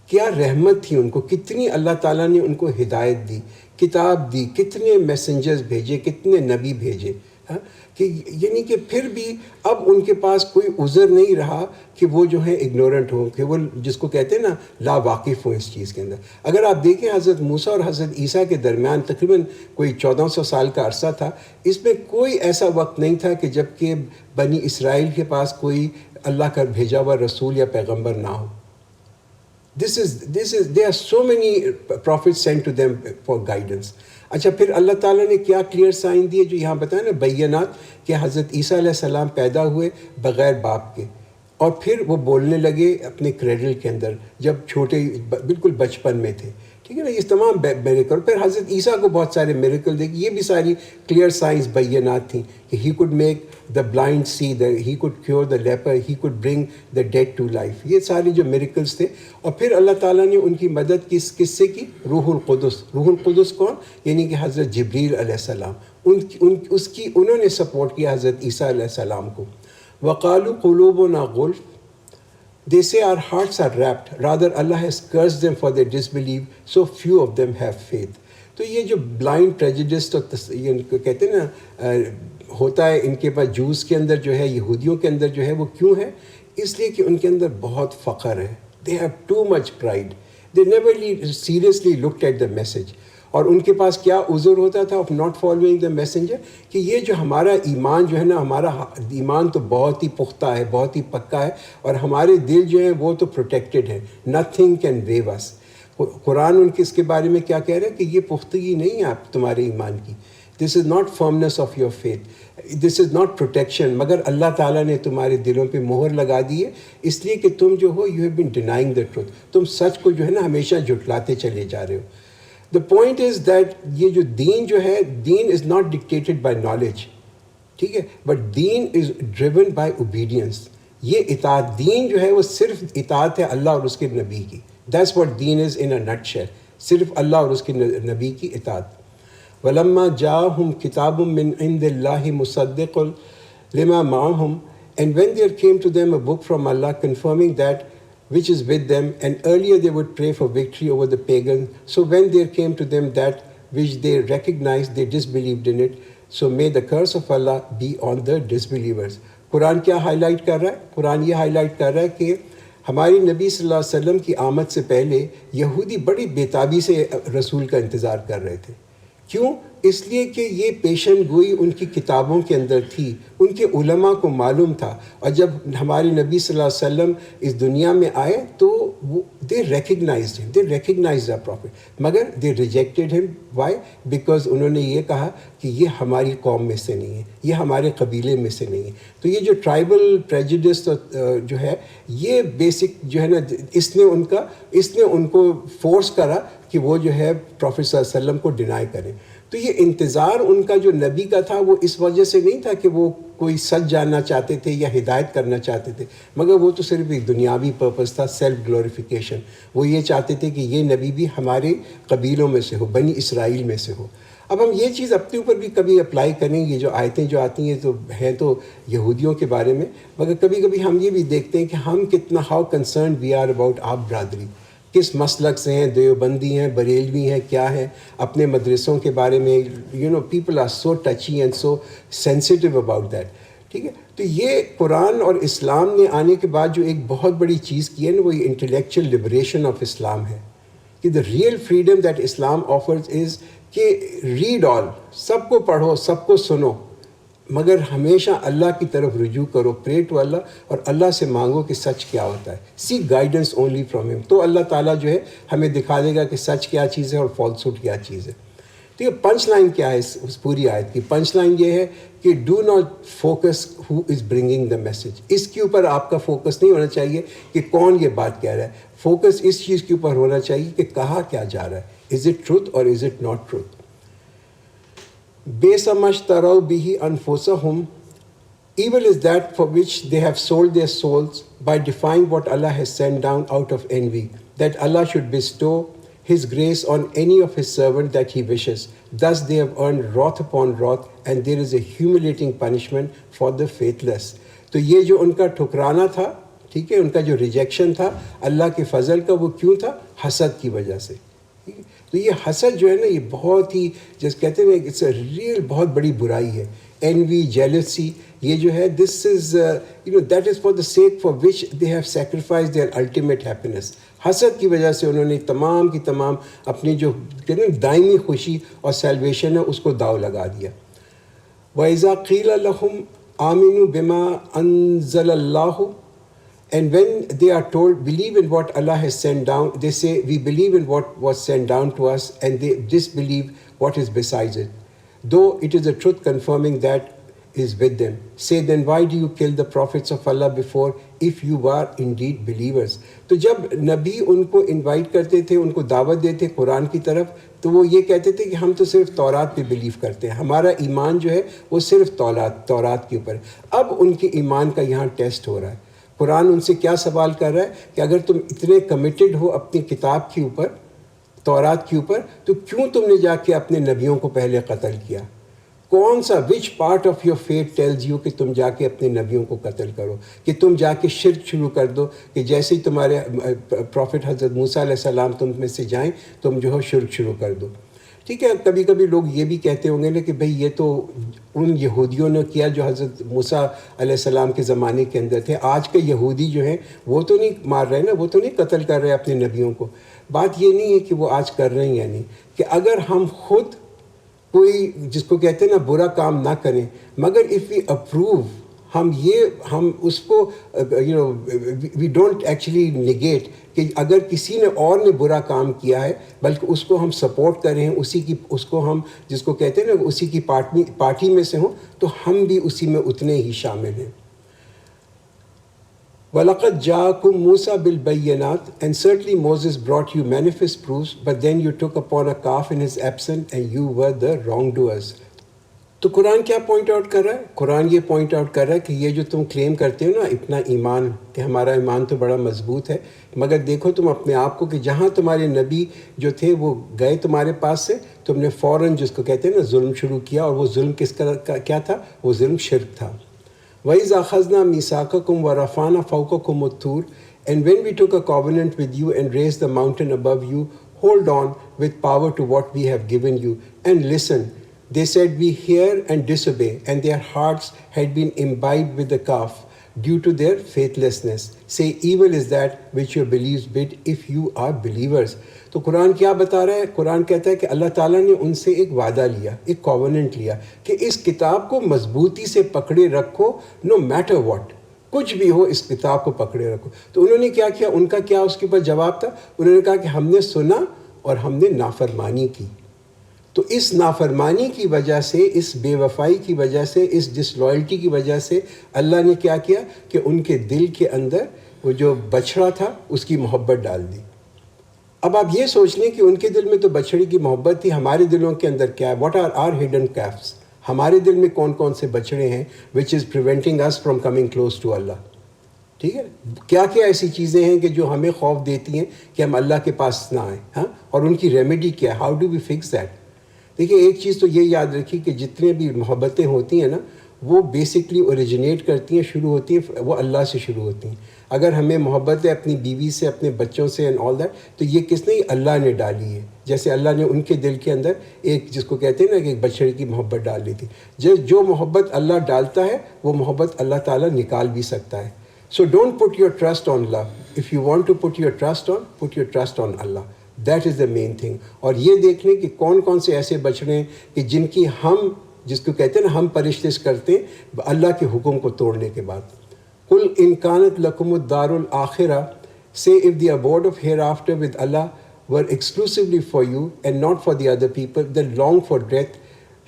کیا رحمت تھی ان کو، کتنی اللہ تعالیٰ نے ان کو ہدایت دی، کتاب دی، کتنے میسنجرز بھیجے، کتنے نبی بھیجے. کہ یعنی کہ پھر بھی اب ان کے پاس کوئی عذر نہیں رہا کہ وہ جو ہیں اگنورنٹ ہوں، کہ وہ جس کو کہتے ہیں نا لا واقف ہوں اس چیز کے اندر. اگر آپ دیکھیں حضرت موسیٰ اور حضرت عیسیٰ کے درمیان تقریباً کوئی 1400 سال کا عرصہ تھا. اس میں کوئی ایسا وقت نہیں تھا کہ جب کہ بنی اسرائیل کے پاس کوئی اللہ کا بھیجا ہوا رسول یا پیغمبر نہ ہو. there are so many prophets sent to them for guidance. اچھا پھر اللہ تعالیٰ نے کیا کلیئر سائن دیے جو یہاں بتائیں نا بینات، کہ حضرت عیسیٰ علیہ السلام پیدا ہوئے بغیر باپ کے، اور پھر وہ بولنے لگے اپنے کریڈل کے اندر جب چھوٹے بالکل بچپن میں تھے. ٹھیک ہے نا، یہ تمام میریکل. پھر حضرت عیسیٰ کو بہت سارے میریکل دیکھے، یہ بھی ساری کلیئر سائنس بینات تھیں کہ he could make the blind see, he could cure the leper, he could bring the dead to life. یہ سارے جو میریکلس تھے. اور پھر اللہ تعالیٰ نے ان کی مدد کس سے کی؟ روح القدس. روح القدس کون؟ یعنی کہ حضرت جبریل علیہ السلام. انہوں نے سپورٹ کیا حضرت عیسیٰ علیہ السلام کو. وَقَالُوا قُلُوبُنَا غُلْفٌ. They say our hearts are wrapped. Rather, Allah has cursed them for their disbelief. So few of them have faith. تو یہ جو بلائنڈ پریجڈس کہتے ہیں نا ہوتا ہے ان کے پاس، جوز کے اندر جو ہے، یہودیوں کے اندر جو ہے، وہ کیوں ہے؟ اس لیے کہ ان کے اندر بہت فخر ہے. They have too much pride. They never seriously looked at the message. اور ان کے پاس کیا عذر ہوتا تھا of not following the messenger? کہ یہ جو ہمارا ایمان جو ہے نا، ہمارا ایمان تو بہت ہی پختہ ہے، بہت ہی پکا ہے، اور ہمارے دل جو ہیں وہ تو پروٹیکٹڈ ہیں. نتھنگ کین ویو اس. قرآن ان کے اس کے بارے میں کیا کہہ رہا ہے کہ یہ پختگی نہیں ہے آپ تمہارے ایمان کی. This is not firmness of your faith, this is not protection, مگر اللہ تعالیٰ نے تمہارے دلوں پہ مہر لگا دی ہے، اس لیے کہ تم جو ہو you have been denying the truth. تم سچ کو جو ہے نا ہمیشہ جھٹلاتے چلے جا رہے ہو. The point is that یہ جو دین جو ہے، دین is not dictated by knowledge. ٹھیک ہے، but then is driven by obedience. یہ اطاعت، دین جو ہے وہ صرف اطاعت ہے اللہ اور اس کے نبی کی. That's what then is in a nutshell. صرف اللہ اور اس کے نبی کی اطاعت. وَلَمَّا جَاءَهُمْ كِتَابٌ مِّنْ عِنْدِ اللَّهِ مُصَدِّقٌ لِمَا مَعَهُمْ. And when there came to them a book from Allah confirming that which is with them, and earlier they would pray for victory over the pagans. So when there came to them that which they recognized, they disbelieved in it. So may the curse of Allah be on the disbelievers. قرآن کیا high light کر رہا ہے؟ قرآن یہ high light کر رہا ہے کہ ہماری نبی صلی اللہ علیہ وسلم کی آمد سے پہلے یہودی بڑی بےتابی سے رسول کا انتظار کر رہے تھے. کیوں؟ اس لیے کہ یہ پیشن گوئی ان کی کتابوں کے اندر تھی، ان کے علماء کو معلوم تھا. اور جب ہمارے نبی صلی اللہ علیہ وسلم اس دنیا میں آئے تو دے ریکگنائزڈ ہم، دے ریکگنائزڈ دا پروفٹ، مگر دے ریجیکٹڈ ہم. وائی؟ بیکاز انہوں نے یہ کہا کہ یہ ہماری قوم میں سے نہیں ہے، یہ ہمارے قبیلے میں سے نہیں ہے. تو یہ جو ٹرائبل پریجڈس جو ہے، یہ بیسک جو ہے نا، اس نے ان کو فورس کرا کہ وہ جو ہے پروفٹ صلی اللہ علیہ وسلم کو ڈینائی کریں. تو یہ انتظار ان کا جو نبی کا تھا وہ اس وجہ سے نہیں تھا کہ وہ کوئی سچ جاننا چاہتے تھے یا ہدایت کرنا چاہتے تھے، مگر وہ تو صرف ایک دنیاوی پرپس تھا، سیلف گلوریفیکیشن. وہ یہ چاہتے تھے کہ یہ نبی بھی ہمارے قبیلوں میں سے ہو، بنی اسرائیل میں سے ہو. اب ہم یہ چیز اپنے اوپر بھی کبھی اپلائی کریں گے. جو آیتیں جو آتی ہیں تو یہودیوں کے بارے میں، مگر کبھی کبھی ہم یہ بھی دیکھتے ہیں کہ ہم کتنا how concerned we are about آپ برادری، کس مسلک سے ہیں، دیوبندی ہیں، بریلوی ہیں، کیا ہیں، اپنے مدرسوں کے بارے میں. People are so touchy and so sensitive about that. ٹھیک ہے، تو یہ قرآن اور اسلام نے آنے کے بعد جو ایک بہت بڑی چیز کی ہے نا، وہ یہ انٹلیکچوئل لبریشن آف اسلام ہے. کہ the real freedom that Islam offers is کہ ریڈ آل، سب کو پڑھو، سب کو سنو، مگر ہمیشہ اللہ کی طرف رجوع کرو، پرے ٹو اللہ، اور اللہ سے مانگو کہ سچ کیا ہوتا ہے. سی گائیڈنس اونلی فرام ہم. تو اللہ تعالیٰ جو ہے ہمیں دکھا دے گا کہ سچ کیا چیز ہے اور فالسوٹ کیا چیز ہے. تو یہ پنچ لائن کیا ہے اس پوری آیت کی؟ پنچ لائن یہ ہے کہ do not focus who is bringing the message. اس کے اوپر آپ کا فوکس نہیں ہونا چاہیے کہ کون یہ بات کہہ رہا ہے. فوکس اس چیز کے اوپر ہونا چاہیے کہ کہا کیا جا رہا ہے. از اٹ ٹروتھ اور از اٹ ناٹ ٹروتھ؟ بِئْسَ مَا اشْتَرَوْا بِهِ أَنفُسَهُمْ. Evil is that for which they have sold their souls by defying what Allah has sent down out of envy, that Allah should bestow His grace on any of His servant that He wishes. Thus they have earned wrath upon wrath, and there is a humiliating punishment for the faithless. تو یہ جو ان کا ٹھکرانا تھا, ٹھیک ہے, ان کا جو rejection تھا اللہ کے فضل کا, وہ کیوں تھا؟ حسد کی وجہ سے. ٹھیک ہے, تو یہ حسد جو ہے نا, یہ بہت ہی جیسے کہتے ہیں اٹس اے ریئل بہت بڑی برائی ہے. envy, jealousy, یہ جو ہے this is that is for the sake for which they have sacrificed their ultimate happiness. حسد کی وجہ سے انہوں نے تمام کی تمام اپنی جو دائمی خوشی اور سیلویشن ہے اس کو داؤ لگا دیا. وَإِذَا قِيلَ لَهُمْ آمِنُوا بِمَا أَنزَلَ اللَّهُ, and when they are told believe in what Allah has sent down, they say we believe in what was sent down to us, and they disbelieve what is besides it, though it is the truth confirming that is with them. Say then why do you kill the prophets of Allah before, if you are indeed believers. تو جب نبی ان کو invite کرتے تھے, ان کو دعوت دیتے قرآن کی طرف, تو وہ یہ کہتے تھے کہ ہم تو صرف تورات پہ بلیو کرتے ہیں, ہمارا ایمان جو ہے وہ صرف تورات کے اوپر. اب ان کے ایمان کا یہاں ٹیسٹ ہو رہا ہے. قرآن ان سے کیا سوال کر رہا ہے کہ اگر تم اتنے کمیٹڈ ہو اپنی کتاب کے اوپر, تورات کے اوپر, تو کیوں تم نے جا کے اپنے نبیوں کو پہلے قتل کیا؟ کون سا which part of your faith tells you کہ تم جا کے اپنے نبیوں کو قتل کرو, کہ تم جا کے شرک شروع کر دو, کہ جیسے ہی تمہارے پروفٹ حضرت موسیٰ علیہ السلام تم میں سے جائیں تم جو ہو شرک شروع کر دو. ٹھیک ہے, کبھی کبھی لوگ یہ بھی کہتے ہوں گے نا کہ بھئی یہ تو ان یہودیوں نے کیا جو حضرت موسیٰ علیہ السلام کے زمانے کے اندر تھے. آج کے یہودی جو ہیں وہ تو نہیں مار رہے نا, وہ تو نہیں قتل کر رہے اپنے نبیوں کو. بات یہ نہیں ہے کہ وہ آج کر رہے ہیں یا نہیں, کہ اگر ہم خود کوئی جس کو کہتے ہیں نا برا کام نہ کریں, مگر اف وی اپروو, ہم اس کو وی ڈونٹ ایکچولی نگیٹ کہ اگر کسی نے اور نے برا کام کیا ہے, بلکہ اس کو ہم سپورٹ کریں, اس کو ہم جس کو کہتے ہیں نا اسی کی پارٹی میں سے ہوں, تو ہم بھی اسی میں اتنے ہی شامل ہیں. وَلَقَدْ جَاءَكُمْ مُوسَى بِالْبَيِّنَاتِ, and certainly Moses brought you manifest proofs, but then you took upon a calf in his absence and you were the wrongdoers. تو قرآن کیا پوائنٹ آؤٹ کر رہا ہے؟ قرآن یہ پوائنٹ آؤٹ کر رہا ہے کہ یہ جو تم کلیم کرتے ہو نا اتنا ایمان, کہ ہمارا ایمان تو بڑا مضبوط ہے, مگر دیکھو تم اپنے آپ کو کہ جہاں تمہارے نبی جو تھے وہ گئے تمہارے پاس سے, تم نے فوراً جس کو کہتے ہیں نا ظلم شروع کیا, اور وہ ظلم کس کا کیا تھا؟ وہ ظلم شرک تھا. وَإِذَا أَخَذْنَا مِيثَاقَكُمْ وَرَفَعْنَا فَوْقَكُمُ الطُّورَ, and when we took a covenant with you and raised the mountain above you, hold on with power to what we have given you, and listen. They said, we hear and disobey, and their hearts had been imbibed with the calf due to their faithlessness. Say, evil is that which your beliefs bid, if you are believers. تو قرآن کیا بتا رہا ہے؟ قرآن کہتا ہے کہ اللہ تعالیٰ نے ان سے ایک وعدہ لیا, ایک کووننٹ لیا, کہ اس کتاب کو مضبوطی سے پکڑے رکھو, نو میٹر واٹ, کچھ بھی ہو اس کتاب کو پکڑے رکھو. تو انہوں نے کیا کیا؟ ان کا کیا اس کے اوپر جواب تھا؟ انہوں نے کہا کہ ہم نے سنا اور ہم نے نافرمانی کی. تو اس نافرمانی کی وجہ سے, اس بے وفائی کی وجہ سے, اس ڈس لائلٹی کی وجہ سے اللہ نے کیا کیا کہ ان کے دل کے اندر وہ جو بچھڑا تھا اس کی محبت ڈال دی. اب آپ یہ سوچ لیں کہ ان کے دل میں تو بچھڑے کی محبت تھی, ہمارے دلوں کے اندر کیا ہے؟ What are our hidden caves? ہمارے دل میں کون کون سے بچھڑے ہیں which is preventing us from coming close to Allah. ٹھیک ہے, کیا کیا ایسی چیزیں ہیں کہ جو ہمیں خوف دیتی ہیں کہ ہم اللہ کے پاس نہ آئیں, ہاں, اور ان کی ریمیڈی کیا ہے؟ How do we fix that? دیکھیے ایک چیز تو یہ یاد رکھیے کہ جتنے بھی محبتیں ہوتی ہیں نا وہ بیسکلی اوریجنیٹ کرتی ہیں, شروع ہوتی ہیں وہ اللہ سے شروع ہوتی ہیں. اگر ہمیں محبت ہے اپنی بیوی سے, اپنے بچوں سے اینڈ آل دیٹ, تو یہ کس نے؟ اللہ نے ڈالی ہے. جیسے اللہ نے ان کے دل کے اندر ایک جس کو کہتے ہیں نا کہ ایک بچڑے کی محبت ڈال دی تھی. جو محبت اللہ ڈالتا ہے وہ محبت اللہ تعالیٰ نکال بھی سکتا ہے. So don't put your trust on love. If you want to put your trust on, put your trust on اللہ. That is the main thing. اور یہ دیکھ لیں کہ کون کون سے ایسے بچڑے ہیں کہ جن کی ہم جس کو کہتے ہیں نا ہم پرستش کرتے ہیں اللہ کے حکم کو توڑنے کے بعد. قُلْ إِنْ كَانَتْ لَكُمُ الدَّارُ الْآخِرَةُ, say if the abode of hereafter with Allah were exclusively for you and not for the other people, then long for death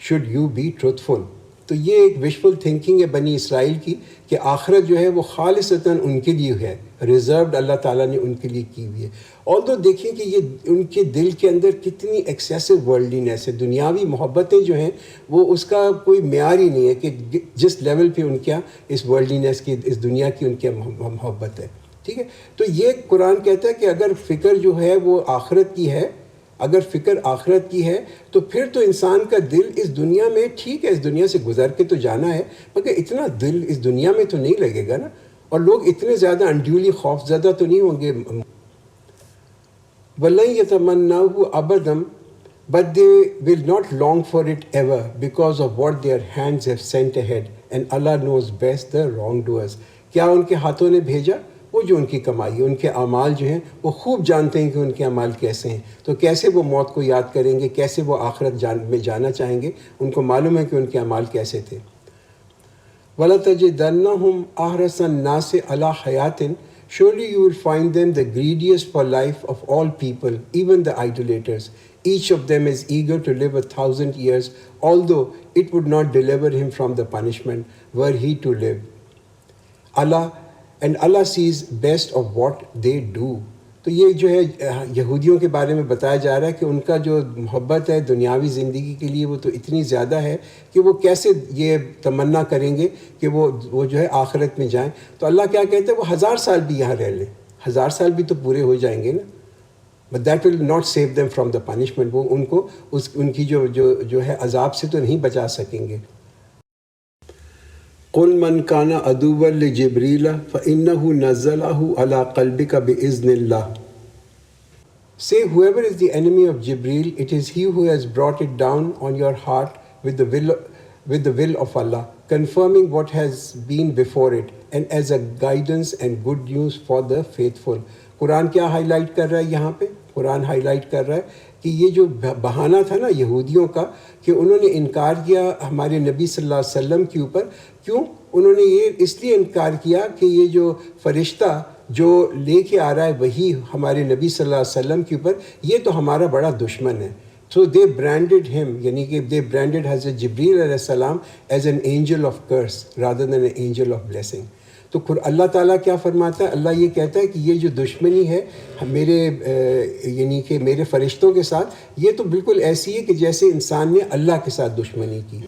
should you be truthful. تو یہ ایک وشفل تھنکنگ ہے بنی اسرائیل کی کہ آخرت جو ہے وہ خالصتاً ان کے لیے ہے, ریزروڈ اللہ تعالیٰ نے ان کے لیے کی ہوئی ہے. although دیکھیں کہ یہ ان کے دل کے اندر کتنی ایکسیسو ورلڈینیس ہے, دنیاوی محبتیں جو ہیں وہ اس کا کوئی معیار ہی نہیں ہے کہ جس لیول پہ ان کیا اس ورلڈینیس کی, اس دنیا کی ان کی محبت ہے. ٹھیک ہے, تو یہ قرآن کہتا ہے کہ اگر فکر جو ہے وہ آخرت کی ہے اگر فکر آخرت کی ہے تو پھر تو انسان کا دل اس دنیا میں ٹھیک ہے، اس دنیا سے گزر کے تو جانا ہے، مگر اتنا دل اس دنیا میں تو نہیں لگے گا نا، اور لوگ اتنے زیادہ انڈیولی خوف زدہ تو نہیں ہوں گے. وَلَن يَتَمَنَّوْهُ أَبَدًا but they will not long for it ever because of what their hands have sent ahead and Allah knows best the wrongdoers. کیا ان کے ہاتھوں نے بھیجا؟ وہ جو ان کی کمائی، ان کے اعمال جو ہیں وہ خوب جانتے ہیں کہ ان کے اعمال کیسے ہیں، تو کیسے وہ موت کو یاد کریں گے، کیسے وہ آخرت میں جانا چاہیں گے، ان کو معلوم ہے کہ ان کے اعمال کیسے تھے. وَلَتَجِدَنَّهُمْ أَحْرَصَ النَّاسِ عَلَى حَيَاتٍ Surely you will find them the greediest for life of all people, even the idolaters. Each of them is eager to live 1,000 years, although it would not deliver him from the punishment were he to live. Allah sees best of what they do. تو یہ جو ہے یہودیوں کے بارے میں بتایا جا رہا ہے کہ ان کا جو محبت ہے دنیاوی زندگی کے لیے وہ تو اتنی زیادہ ہے کہ وہ کیسے یہ تمنا کریں گے کہ وہ جو ہے آخرت میں جائیں. تو اللہ کیا کہتے ہیں، وہ 1000 سال بھی یہاں رہ لیں، 1000 سال بھی تو پورے ہو جائیں گے نا. But that will not save them from the punishment. وہ ان کو ان کی جو ہے عذاب سے تو نہیں بچا سکیں گے. قُلْ مَنْ كَانَ عَدُوًّا لِجِبْرِيلَ فَإِنَّهُ نَزَّلَهُ عَلَىٰ قَلْبِكَ بِإِذْنِ اللَّهِ. Say, whoever is the enemy of Jibreel, it is he who has brought it down on your heart with the will of Allah, confirming what has been before it, and as a guidance and good news for the faithful. قرآن کیا high light کر رہا ہے یہاں پہ؟ قرآن high light کر رہا ہے کہ یہ جو بہانہ تھا نا یہودیوں کا کہ انہوں نے انکار کیا ہمارے نبی صلی اللہ علیہ وسلم کے اوپر. کیوں انہوں نے یہ اس لیے انکار کیا کہ یہ جو فرشتہ جو لے کے آ رہا ہے وہی ہمارے نبی صلی اللہ علیہ وسلم کے اوپر، یہ تو ہمارا بڑا دشمن ہے. So they branded him, یعنی کہ they branded Hazrat Jibreel علیہ السلام as an angel of curse rather than an angel of blessing. تو اللہ تعالیٰ کیا فرماتا ہے؟ اللہ یہ کہتا ہے کہ یہ جو دشمنی ہے میرے یعنی کہ میرے فرشتوں کے ساتھ، یہ تو بالکل ایسی ہے کہ جیسے انسان نے اللہ کے ساتھ دشمنی کی.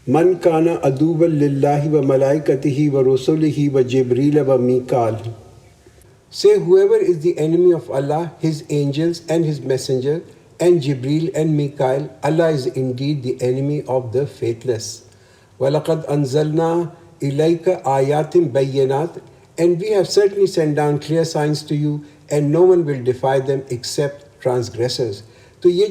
من کان عدوا للہ و ملائکتہ و رسلہ و جبریل و Mikaal. Say, whoever is the enemy of Allah, his angels and his messenger, and Jibreel and Mikael, Allah is indeed the enemy of the faithless. وَلَقَدْ أَنزَلْنَا إِلَيْكَ آيَاتٍ بَيِّنَاتٍ. And we have certainly sent down clear signs to you, and no one will defy them except transgressors. تو یہ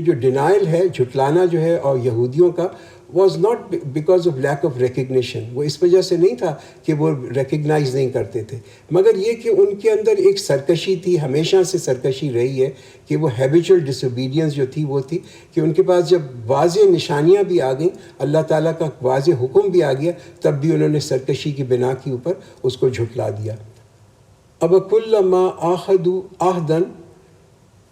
جو denial ہے، جھٹلانا جو ہے اور یہودیوں کا was not because of lack of recognition. وہ اس وجہ سے نہیں تھا کہ وہ ریکگنائز نہیں کرتے تھے، مگر یہ کہ ان کے اندر ایک سرکشی تھی، ہمیشہ سے سرکشی رہی ہے کہ وہ ہیبیچول ڈس اوبیڈینس جو تھی وہ تھی کہ ان کے پاس جب واضح نشانیاں بھی آ گئیں، اللہ تعالیٰ کا واضح حکم بھی آ گیا، تب بھی انہوں نے سرکشی کی بنا کے اوپر اس کو جھٹلا دیا. اب کلما عاہدوا عہدا.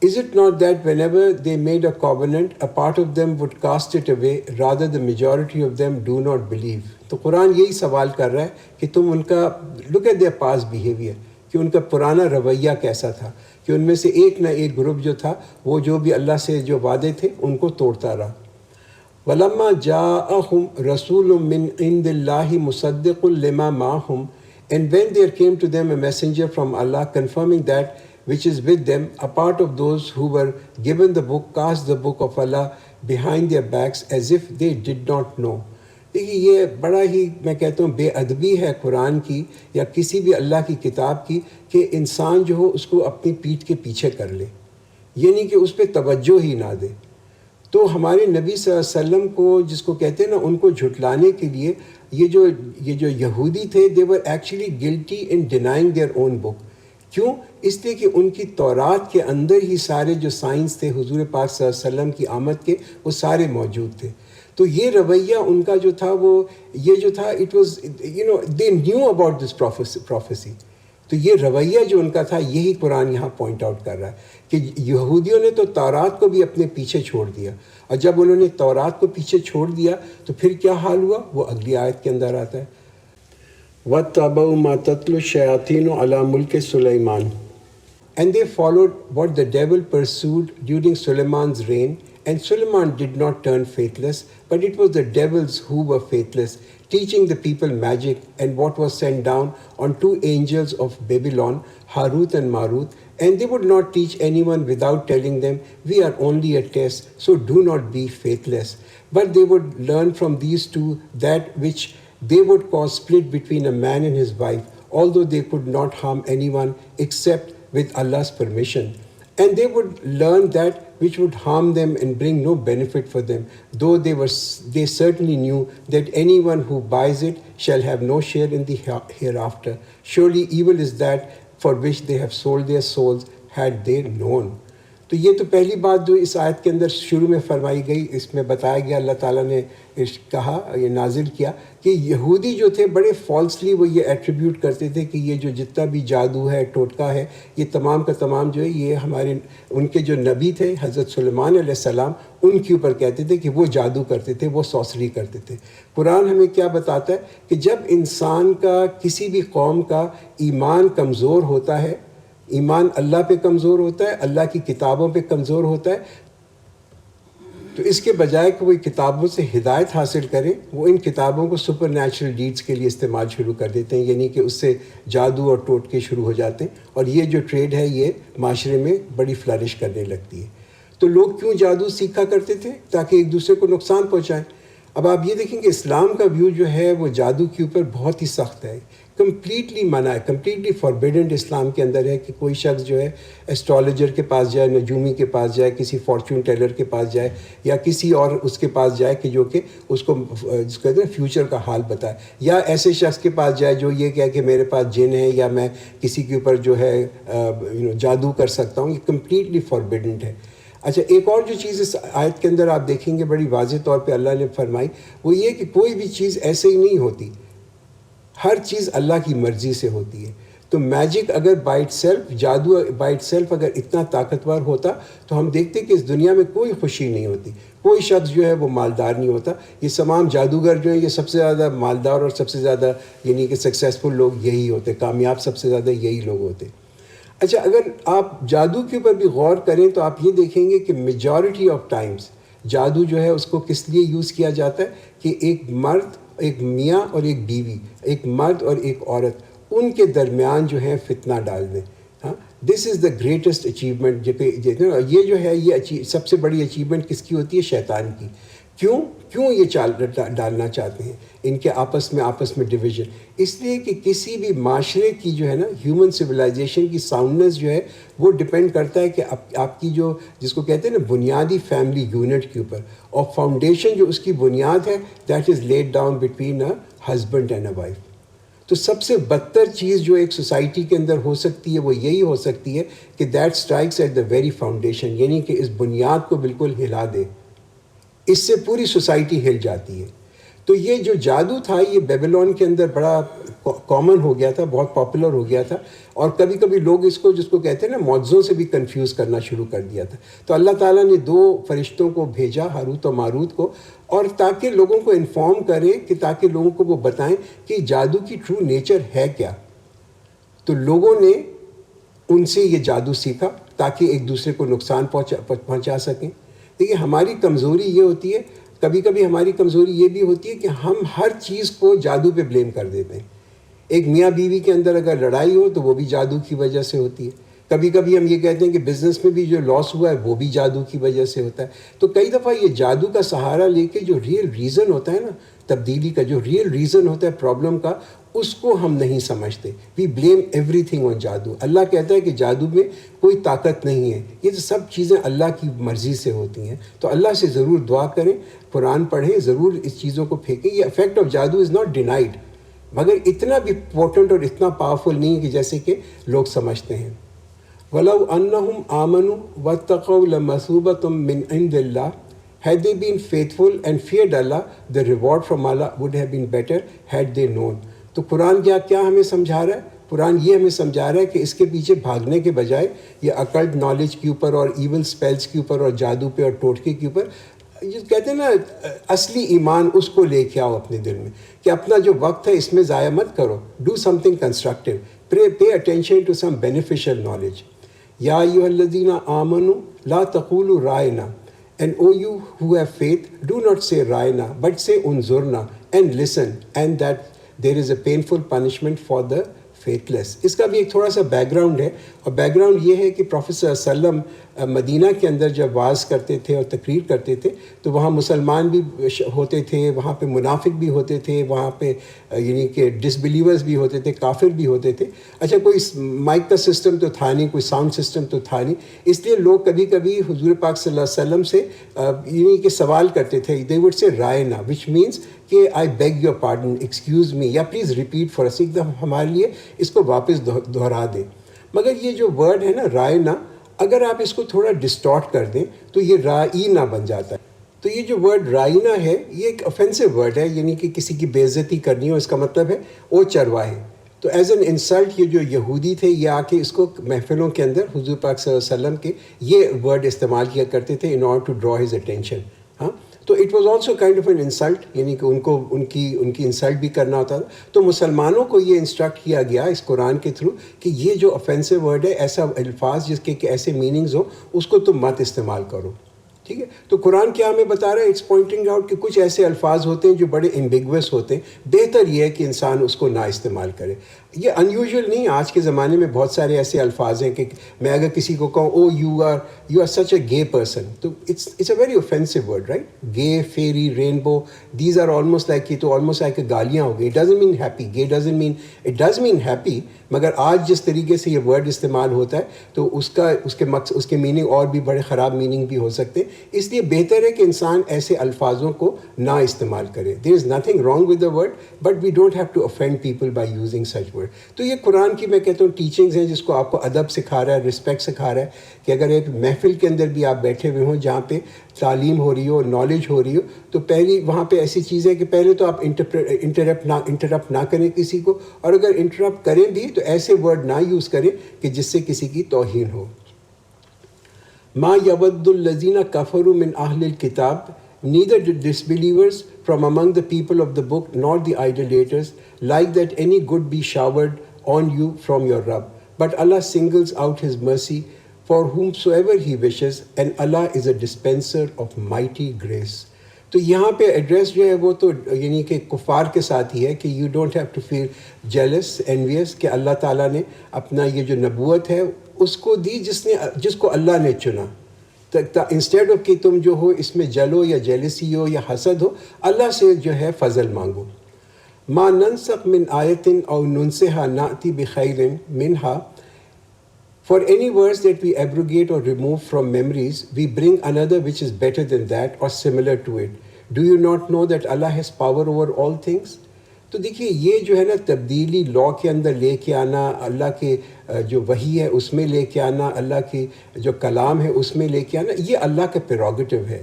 Is it not that whenever they made a covenant, a part of them would cast it away, rather the majority of them do not believe. تو قرآن یہی سوال کر رہا ہے کہ تم ان کا look at their past behavior، کہ ان کا پرانا رویہ کیسا تھا، کہ ان میں سے ایک نہ ایک گروپ جو تھا وہ جو بھی اللہ سے جو وعدے تھے ان کو توڑتا رہا. وَلَمَّا جَاءَهُمْ رَسُولٌ مِّنْ عِنْدِ اللَّهِ مُصَدِّقٌ لِمَا مَعَهُمْ. And when there came to them a messenger from Allah confirming that which is with them, a part of those who were given the book cast the book of Allah behind their backs as if they did not know. دیکھیے یہ بڑا ہی میں کہتا ہوں بے ادبی ہے قرآن کی یا کسی بھی اللہ کی کتاب کی کہ انسان جو ہو اس کو اپنی پیٹھ کے پیچھے کر لے، یعنی کہ اس پہ توجہ ہی نہ دے. تو ہمارے نبی صلی اللہ علیہ وسلم کو جس کو کہتے ہیں نا، ان کو جھٹلانے کے لیے یہ جو یہودی تھے they were actually guilty in denying their own book. کیوں؟ اس لیے کہ ان کی تورات کے اندر ہی سارے جو سائنس تھے حضور پاک صلی اللہ علیہ وسلم کی آمد کے وہ سارے موجود تھے. تو یہ رویہ ان کا جو تھا وہ یہ جو تھا it was they knew about this prophecy. تو یہ رویہ جو ان کا تھا یہی قرآن یہاں پوائنٹ آؤٹ کر رہا ہے کہ یہودیوں نے تو تورات کو بھی اپنے پیچھے چھوڑ دیا، اور جب انہوں نے تورات کو پیچھے چھوڑ دیا تو پھر کیا حال ہوا وہ اگلی آیت کے اندر آتا ہے. وَاتَّبَعُوا مَا تَتْلُو الشَّيَاطِينُ عَلَىٰ مُلْكِ سُلَيْمَانَ. And they followed what the devil pursued during Suleiman's reign, And Suleiman did not turn faithless, but it was the devils who were faithless, teaching the people magic and what was sent down on 2 angels of Babylon, Harut and Marut, and they would not teach anyone without telling them, we are only a test, so do not be faithless. But they would learn from these two that which they would cause split between a man and his wife, although they could not harm anyone except with Allah's permission. And they would learn that which would harm them and bring no benefit for them, though they certainly knew that anyone who buys it shall have no share in the hereafter. Surely evil is that for which they have sold their souls, had they known. تو یہ تو پہلی بات جو اس آیت کے اندر شروع میں فرمائی گئی، اس میں بتایا گیا، اللہ تعالیٰ نے کہا، یہ نازل کیا کہ یہودی جو تھے بڑے فالسلی وہ یہ ایٹریبیوٹ کرتے تھے کہ یہ جو جتنا بھی جادو ہے، ٹوٹکا ہے، یہ تمام کا تمام جو ہے یہ ہمارے ان کے جو نبی تھے حضرت سلیمان علیہ السلام ان کے اوپر کہتے تھے کہ وہ جادو کرتے تھے، وہ سوسری کرتے تھے۔ قرآن ہمیں کیا بتاتا ہے کہ جب انسان کا کسی بھی قوم کا ایمان کمزور ہوتا ہے، ایمان اللہ پہ کمزور ہوتا ہے، اللہ کی کتابوں پہ کمزور ہوتا ہے، تو اس کے بجائے کہ وہ کتابوں سے ہدایت حاصل کریں، وہ ان کتابوں کو سپر نیچرل ڈیڈز کے لیے استعمال شروع کر دیتے ہیں، یعنی کہ اس سے جادو اور ٹوٹکے شروع ہو جاتے ہیں، اور یہ جو ٹریڈ ہے یہ معاشرے میں بڑی فلرش کرنے لگتی ہے۔ تو لوگ کیوں جادو سیکھا کرتے تھے؟ تاکہ ایک دوسرے کو نقصان پہنچائیں۔ اب آپ یہ دیکھیں کہ اسلام کا ویو جو ہے وہ جادو کے اوپر بہت ہی سخت ہے، کمپلیٹلی منع ہے، کمپلیٹلی فاربیڈنڈ اسلام کے اندر ہے کہ کوئی شخص جو ہے ایسٹرالوجر کے پاس جائے، نجومی کے پاس جائے، کسی فارچون ٹیلر کے پاس جائے، یا کسی اور اس کے پاس جائے کہ جو کہ اس کو جس کہتے ہیں فیوچر کا حال بتائے، یا ایسے شخص کے پاس جائے جو یہ کہے کہ میرے پاس جن ہے یا میں کسی کے اوپر جو ہے جادو کر سکتا ہوں، یہ کمپلیٹلی فاربیڈنڈ ہے۔ اچھا، ایک اور جو چیز اس آیت کے اندر آپ دیکھیں گے بڑی واضح طور پہ اللہ نے فرمائی، وہ یہ کہ کوئی بھی چیز ایسے ہی نہیں ہوتی، ہر چیز اللہ کی مرضی سے ہوتی ہے۔ تو میجک اگر بائی اٹ سیلف، جادو بائی اٹ سیلف اگر اتنا طاقتور ہوتا تو ہم دیکھتے کہ اس دنیا میں کوئی خوشی نہیں ہوتی، کوئی شخص جو ہے وہ مالدار نہیں ہوتا۔ یہ تمام جادوگر جو ہیں یہ سب سے زیادہ مالدار اور سب سے زیادہ یعنی کہ سکسیزفل لوگ یہی ہوتے، کامیاب سب سے زیادہ یہی لوگ ہوتے۔ اچھا، اگر آپ جادو کے اوپر بھی غور کریں تو آپ یہ دیکھیں گے کہ میجورٹی آف ٹائمز جادو جو ہے اس کو کس لیے یوز کیا جاتا ہے کہ ایک مرد، ایک میاں اور ایک بیوی، ایک مرد اور ایک عورت، ان کے درمیان جو ہے فتنہ ڈال دیں۔ ہاں، دس از دا گریٹسٹ اچیومنٹ۔ یہ جو ہے یہ سب سے بڑی اچیومنٹ کس کی ہوتی ہے؟ شیطان کی۔ کیوں یہ چال ڈالنا چاہتے ہیں ان کے آپس میں ڈویژن؟ اس لیے کہ کسی بھی معاشرے کی جو ہے نا ہیومن سویلائزیشن کی ساؤنڈنس جو ہے وہ ڈپینڈ کرتا ہے کہ آپ کی جو جس کو کہتے ہیں نا بنیادی فیملی یونٹ کے اوپر، اور فاؤنڈیشن جو اس کی بنیاد ہے that is laid down between a husband and a wife. تو سب سے بدتر چیز جو ایک سوسائٹی کے اندر ہو سکتی ہے وہ یہی ہو سکتی ہے کہ that strikes at the very foundation, یعنی کہ اس بنیاد کو بالکل ہلا دے، اس سے پوری سوسائٹی ہل جاتی ہے۔ تو یہ جو جادو تھا یہ بیبلون کے اندر بڑا کامن ہو گیا تھا، بہت پاپولر ہو گیا تھا، اور کبھی کبھی لوگ اس کو جس کو کہتے ہیں نا معجزوں سے بھی کنفیوز کرنا شروع کر دیا تھا۔ تو اللہ تعالیٰ نے 2 فرشتوں کو بھیجا، ہاروت و ماروت کو، اور تاکہ لوگوں کو انفارم کریں، کہ تاکہ لوگوں کو وہ بتائیں کہ جادو کی ٹرو نیچر ہے کیا۔ تو لوگوں نے ان سے یہ جادو سیکھا تاکہ ایک دوسرے کو نقصان پہنچا سکیں۔ دیکھیے، ہماری کمزوری یہ ہوتی ہے، کبھی کبھی ہماری کمزوری یہ بھی ہوتی ہے کہ ہم ہر چیز کو جادو پہ بلیم کر دیتے ہیں۔ ایک میاں بیوی کے اندر اگر لڑائی ہو تو وہ بھی جادو کی وجہ سے ہوتی ہے۔ کبھی کبھی ہم یہ کہتے ہیں کہ بزنس میں بھی جو لاس ہوا ہے وہ بھی جادو کی وجہ سے ہوتا ہے۔ تو کئی دفعہ یہ جادو کا سہارا لے کے جو ریئل ریزن ہوتا ہے نا تبدیلی کا، جو ریئل ریزن ہوتا ہے پرابلم کا، اس کو ہم نہیں سمجھتے۔ وی بلیم ایوری تھنگ آن جادو۔ اللہ کہتا ہے کہ جادو میں کوئی طاقت نہیں ہے، یہ تو سب چیزیں اللہ کی مرضی سے ہوتی ہیں۔ تو اللہ سے ضرور دعا کریں، قرآن پڑھیں، ضرور اس چیزوں کو پھینکیں۔ یہ افیکٹ آف جادو از ناٹ ڈینائڈ، مگر اتنا بھی پورٹنٹ اور اتنا پاورفل نہیں ہے کہ جیسے کہ لوگ سمجھتے ہیں۔ وَلَوْ أَنَّهُمْ آمَنُوا وَاتَّقَوْا لَمَثُوبَةٌ مِّنْ عِندِ اللَّهِ Had they been faithful and feared Allah, the reward from Allah would have been better had they known۔ تو قرآن کیا ہمیں سمجھا رہا ہے؟ قرآن یہ ہمیں سمجھا رہا ہے کہ اس کے پیچھے بھاگنے کے بجائے یہ اکلٹ نالج کے اوپر اور ایول سپیلز کے اوپر اور جادو پہ اور ٹوٹکے کے اوپر، یہ کہتے ہیں نا اصلی ایمان اس کو لے کے آؤ اپنے دل میں، کہ اپنا جو وقت ہے اس میں ضائع مت کرو، do something constructive, pay attention to some beneficial knowledge. یا ایھا الذین آمنوا لا تقولوا Raina, And O you who have faith, do not say Ra'ina, but say Unzurna, and listen, and that there is a painful punishment for the faithless. اس کا بھی ایک تھوڑا سا بیک گراؤنڈ ہے، اور بیک گراؤنڈ یہ ہے کہ پروفیٹ صلی اللہ علیہ وسلم مدینہ کے اندر جب واعظ کرتے تھے اور تقریر کرتے تھے تو وہاں مسلمان بھی ہوتے تھے، وہاں پہ منافق بھی ہوتے تھے، وہاں پہ یعنی کہ ڈس بلیورز بھی ہوتے تھے، کافر بھی ہوتے تھے. اچھا کوئی مائک کا سسٹم تو تھا نہیں، کوئی ساؤنڈ سسٹم تو تھا نہیں، اس لیے لوگ کبھی کبھی حضور پاک صلی اللہ علیہ وسلم سے یعنی کہ سوال کرتے تھے. They would say Raina which means کہ I beg your pardon, excuse me, یا پلیز ریپیٹ فار اس، ایک دفعہ ہمارے لیے اس کو واپس دہرا دیں. مگر یہ جو ورڈ ہے نا رائنا، اگر آپ اس کو تھوڑا ڈسٹارٹ کر دیں تو یہ رائنا بن جاتا ہے. تو یہ جو ورڈ رائنا ہے یہ ایک اوفینسو ورڈ ہے، یعنی کہ کسی کی بے عزتی کرنی ہو، اس کا مطلب ہے او چرواہے. تو ایز این انسلٹ یہ جو یہودی تھے یہ آ کے اس کو محفلوں کے اندر حضور پاک صلی اللہ علیہ وسلم کے یہ ورڈ استعمال کیا کرتے تھے in order to draw his attention. ہاں تو it was also kind of an insult, یعنی کہ ان کو ان کی انسلٹ بھی کرنا ہوتا تھا. تو مسلمانوں کو یہ انسٹرکٹ کیا گیا اس قرآن کے تھرو کہ یہ جو اوفینسو ورڈ ہے، ایسا الفاظ جس کے کہ ایسے میننگز ہوں، اس کو تم مت استعمال کرو. ٹھیک ہے، تو قرآن کیا ہمیں بتا رہا ہے؟ اٹس پوائنٹنگ آؤٹ کہ کچھ ایسے الفاظ ہوتے ہیں جو بڑے ایمبیگوس ہوتے ہیں، بہتر یہ ہے کہ انسان اس کو نہ استعمال کرے. یہ انیوژل نہیں، آج کے زمانے میں بہت سارے ایسے الفاظ ہیں کہ میں اگر کسی کو کہوں او you are such a gay person, تو it's a very offensive word, right? Gay, fairy, rainbow, these are almost like, یہ تو آلموسٹ لائک گالیاں ہو گئی. It doesn't mean happy, gay doesn't mean, it does mean happy, مگر آج جس طریقے سے یہ ورڈ استعمال ہوتا ہے تو اس کے میننگ اور بھی بڑے خراب میننگ بھی ہو سکتے ہیں. اس لیے بہتر ہے کہ انسان ایسے الفاظوں کو نہ استعمال کرے. There is nothing wrong with the word, but we don't have to offend people by using such word. تو یہ قرآن کی میں کہتا ہوں ٹیچنگز ہیں جس کو آپ کو ادب سکھا رہا ہے، رسپیکٹ سکھا رہا ہے کہ اگر ایک محفل کے اندر بھی آپ بیٹھے ہوئے ہوں جہاں پہ تعلیم ہو رہی ہو، نالج ہو رہی ہو، تو پہلی وہاں پہ ایسی چیز ہے کہ پہلے تو آپ انٹرپٹ نہ کریں کسی کو، اور اگر انٹرپٹ کریں بھی تو ایسے ورڈ نہ یوز کریں کہ جس سے کسی کی توہین ہو. ما یود الذین کفروا من اہل الکتاب، neither the disbelievers from among the people of the book nor the idolaters like that any good be showered on you from your Rabb, but Allah singles out his mercy for whomsoever he wishes, and Allah is a dispenser of mighty grace. تو یہاں پہ address جو ہے وہ تو یعنی کہ کفار کے ساتھ ہی ہے کہ you don't have to feel jealous, envious, کہ اللہ تعالیٰ نے اپنا یہ جو نبوت ہے اس کو دی جس کو اللہ نے چنا. انسٹیڈ آف کہ تم جو ہو اس میں جلو یا جیلسی ہو یا حسد ہو، اللہ سے جو ہے فضل مانگو. ما ننسخ من آیت او ننسها نأتی بخیر منہا، for any words that we abrogate or remove from memories, we bring another which is better than that or similar to it. Do you not know that Allah has power over all things? تو دیکھیے یہ جو ہے نا تبدیلی لا کے اندر لے کے آنا، اللہ کے جو وحی ہے اس میں لے کے آنا، اللہ کی جو کلام ہے اس میں لے کے آنا، یہ اللہ کا پریروگیٹو ہے،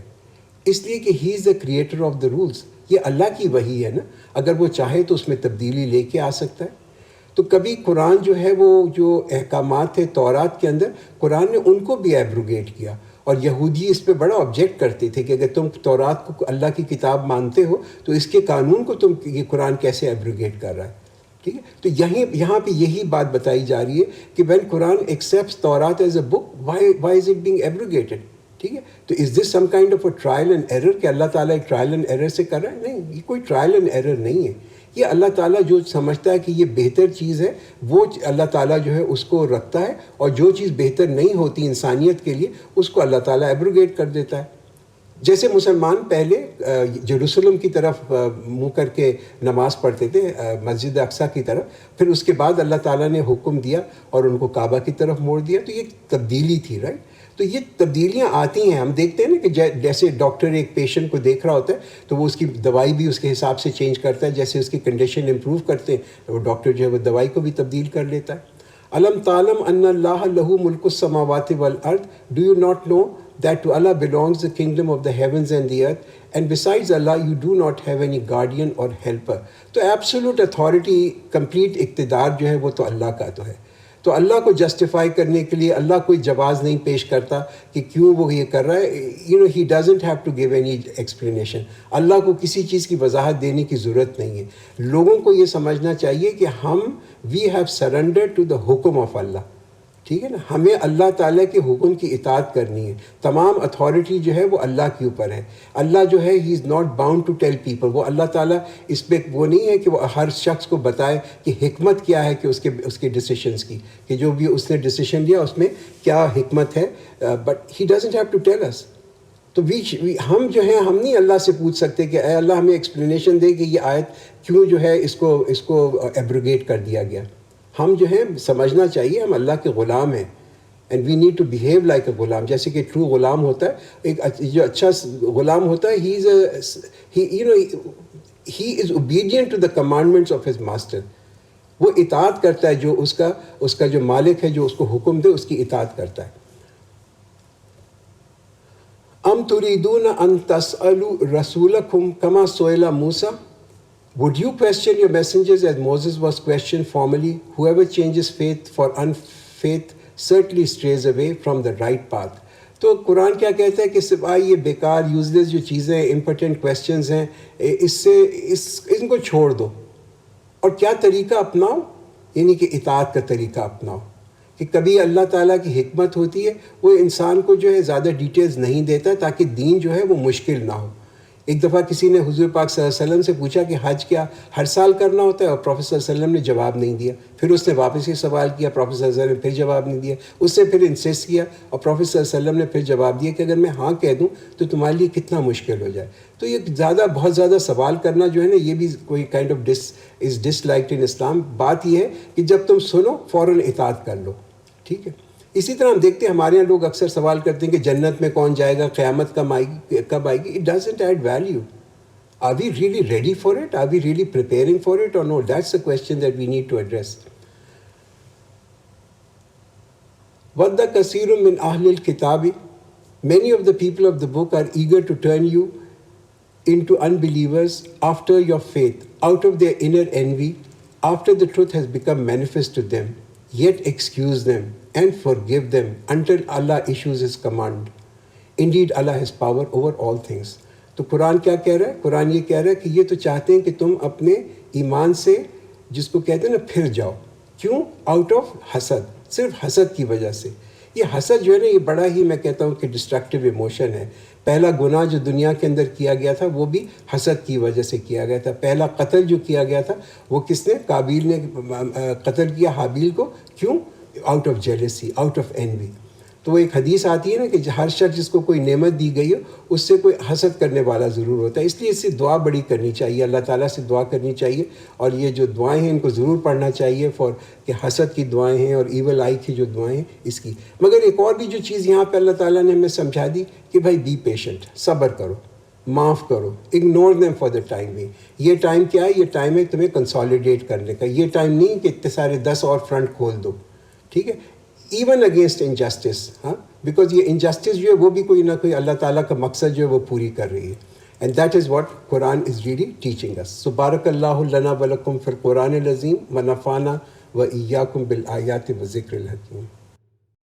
اس لیے کہ he is the creator of the rules. یہ اللہ کی وحی ہے نا، اگر وہ چاہے تو اس میں تبدیلی لے کے آ سکتا ہے. تو کبھی قرآن جو ہے وہ جو احکامات تھے تورات کے اندر، قرآن نے ان کو بھی ایبروگیٹ کیا، اور یہودی اس پہ بڑا آبجیکٹ کرتے تھے کہ اگر تم تورات کو اللہ کی کتاب مانتے ہو تو اس کے قانون کو تم یہ قرآن کیسے ایبروگیٹ کر رہا ہے. ٹھیک ہے، تو یہاں پہ یہی بات بتائی جا رہی ہے کہ when Quran accepts Taurat as a book, why is it being abrogated. ٹھیک ہے، تو is this some kind of a trial and error کہ اللہ تعالیٰ ایک ٹرائل اینڈ ایرر سے کر رہا ہے؟ نہیں، یہ کوئی ٹرائل اینڈ ایرر نہیں ہے. یہ اللہ تعالیٰ جو سمجھتا ہے کہ یہ بہتر چیز ہے وہ اللہ تعالیٰ جو ہے اس کو رکھتا ہے، اور جو چیز بہتر نہیں ہوتی انسانیت کے لیے اس کو اللہ تعالیٰ ایبروگیٹ کر دیتا ہے. جیسے مسلمان پہلے یروشلم کی طرف منہ کر کے نماز پڑھتے تھے، مسجد اقصیٰ کی طرف، پھر اس کے بعد اللہ تعالیٰ نے حکم دیا اور ان کو کعبہ کی طرف موڑ دیا. تو یہ تبدیلی تھی، رائٹ؟ تو یہ تبدیلیاں آتی ہیں. ہم دیکھتے ہیں نا کہ جیسے ڈاکٹر ایک پیشنٹ کو دیکھ رہا ہوتا ہے تو وہ اس کی دوائی بھی اس کے حساب سے چینج کرتا ہے، جیسے اس کی کنڈیشن امپروو کرتے ہیں وہ ڈاکٹر جو ہے وہ دوائی کو بھی تبدیل کر لیتا ہے. علم تعلم ان اللہ لہ ملک السماوات والارض، do you not know that to Allah belongs the kingdom of the heavens and the earth, and besides Allah you do not have any guardian or helper. تو absolute authority، complete اقتدار جو ہے وہ تو اللہ کا تو ہے. تو اللہ کو جسٹیفائی کرنے کے لیے اللہ کوئی جواز نہیں پیش کرتا کہ کیوں وہ یہ کر رہا ہے. he doesn't have to give any explanation. اللہ کو کسی چیز کی وضاحت دینے کی ضرورت نہیں ہے. لوگوں کو یہ سمجھنا چاہیے کہ ہم we have surrendered to the حکم of اللہ. ٹھیک ہے نا. ہمیں اللہ تعالیٰ کے حکم کی اطاعت کرنی ہے. تمام اتھارٹی جو ہے وہ اللہ کے اوپر ہے. اللہ جو ہے he is not bound to tell people. وہ اللہ تعالیٰ اس پہ وہ نہیں ہے کہ وہ ہر شخص کو بتائے کہ حکمت کیا ہے کہ اس کے ڈیسیشنس کی, کہ جو بھی اس نے ڈیسیشن لیا اس میں کیا حکمت ہے. But he doesn't have to tell us. تو ہم جو ہیں ہم نہیں اللہ سے پوچھ سکتے کہ اے اللہ ہمیں ایکسپلینیشن دے کہ یہ آیت کیوں جو ہے اس کو ایبروگیٹ کر دیا گیا. ہم جو ہیں سمجھنا چاہیے ہم اللہ کے غلام ہیں, and we need to behave like a غلام. جیسے کہ ٹرو غلام ہوتا ہے, ایک جو اچھا غلام ہوتا ہے, he is obedient to the commandments of his master. وہ اطاعت کرتا ہے جو اس کا جو مالک ہے جو اس کو حکم دے اس کی اطاعت کرتا ہے. ام تريدون ان تسألوا رسولكم كما سئل موسى. Would you question your messengers as Moses was questioned formerly? Whoever changes faith for unfaith certainly strays away from the right path. تو قرآن کیا کہتا ہے کہ سوائے یہ بیکار یوزلیس جو چیزیں امپورٹنٹ کویسچنز ہیں ان کو چھوڑ دو, اور کیا طریقہ اپناؤ, یعنی کہ اطاعت کا طریقہ اپناؤ. کہ کبھی اللہ تعالیٰ کی حکمت ہوتی ہے وہ انسان کو جو ہے زیادہ ڈیٹیلز نہیں دیتا تاکہ دین جو ہے وہ مشکل نہ ہو. ایک دفعہ کسی نے حضور پاک صلی اللہ علیہ وسلم سے پوچھا کہ حج کیا ہر سال کرنا ہوتا ہے, اور پروفیٹ صلی اللہ علیہ وسلم نے جواب نہیں دیا. پھر اس نے واپس یہ سوال کیا, پروفیٹ صلی اللہ علیہ وسلم نے پھر جواب نہیں دیا. اس نے پھر انسسٹ کیا, اور پروفیٹ صلی اللہ علیہ وسلم نے پھر جواب دیا کہ اگر میں ہاں کہہ دوں تو تمہارے لیے کتنا مشکل ہو جائے. تو یہ بہت زیادہ سوال کرنا جو ہے نا یہ بھی کوئی kind of is disliked in Islam. بات یہ ہے کہ جب تم سنو فوراً اطاعت کر لو. ٹھیک ہے. اسی طرح ہم دیکھتے ہیں ہمارے یہاں لوگ اکثر سوال کرتے ہیں کہ جنت میں کون جائے گا, قیامت کب آئے گی. It doesn't add value. Are we really ready for it? Are we really preparing for it or no? That's the question that we need to address. وَدَّ كَثِيرٌ مِّنْ أَهْلِ الْكِتَابِ. Many of the people of the book are eager to turn you into unbelievers after your faith, out of their inner envy, after the truth has become manifest to them. Yet excuse them and forgive them until Allah issues His command. Indeed, Allah has power over all things. تو قرآن کیا کہہ رہا ہے؟ قرآن یہ کہہ رہا ہے کہ یہ تو چاہتے ہیں کہ تم اپنے ایمان سے جس کو کہتے ہیں نا پھر جاؤ. کیوں؟ آؤٹ آف حسد, صرف حسد کی وجہ سے. یہ حسد جو ہے نا یہ بڑا ہی میں کہتا ہوں کہ ڈسٹرکٹیو ایموشن ہے. پہلا گناہ جو دنیا کے اندر کیا گیا تھا وہ بھی حسد کی وجہ سے کیا گیا تھا. پہلا قتل جو کیا گیا تھا وہ کس نے؟ قابیل نے قتل کیا حابیل کو. کیوں؟ Out of jealousy, out of Anvi. تو وہ ایک حدیث آتی ہے نا کہ ہر شخص جس کو کوئی نعمت دی گئی ہو اس سے کوئی حسد کرنے والا ضرور ہوتا ہے. اس لیے اس سے دعا بڑی کرنی چاہیے, اللہ تعالیٰ سے دعا کرنی چاہیے, اور یہ جو دعائیں ہیں ان کو ضرور پڑھنا چاہیے کہ حسد کی دعائیں ہیں اور ایول آئی کی جو دعائیں ہیں اس کی. مگر ایک اور بھی جو چیز یہاں پہ اللہ تعالیٰ نے ہمیں سمجھا دی کہ بھائی بی پیشنٹ, صبر کرو, معاف کرو, ignore them for the time being. یہ ٹائم کیا ہے؟ یہ ٹائم ہے تمہیں کنسالیڈیٹ کرنے کا. یہ ٹائم نہیں کہ اتنے سارے 10 اور فرنٹ کھول دو. ٹھیک ہے. ایون اگینسٹ انجسٹس, ہاں, بیکاز یہ انجسٹس جو ہے وہ بھی کوئی نہ کوئی اللہ تعالیٰ کا مقصد جو ہے وہ پوری کر رہی ہے. And that is what Quran is really teaching us. So بارک اللہ لنا ولکم فی القرآن العظیم و نفعنا و ایاکم بالآیات و ذکر الحکیم.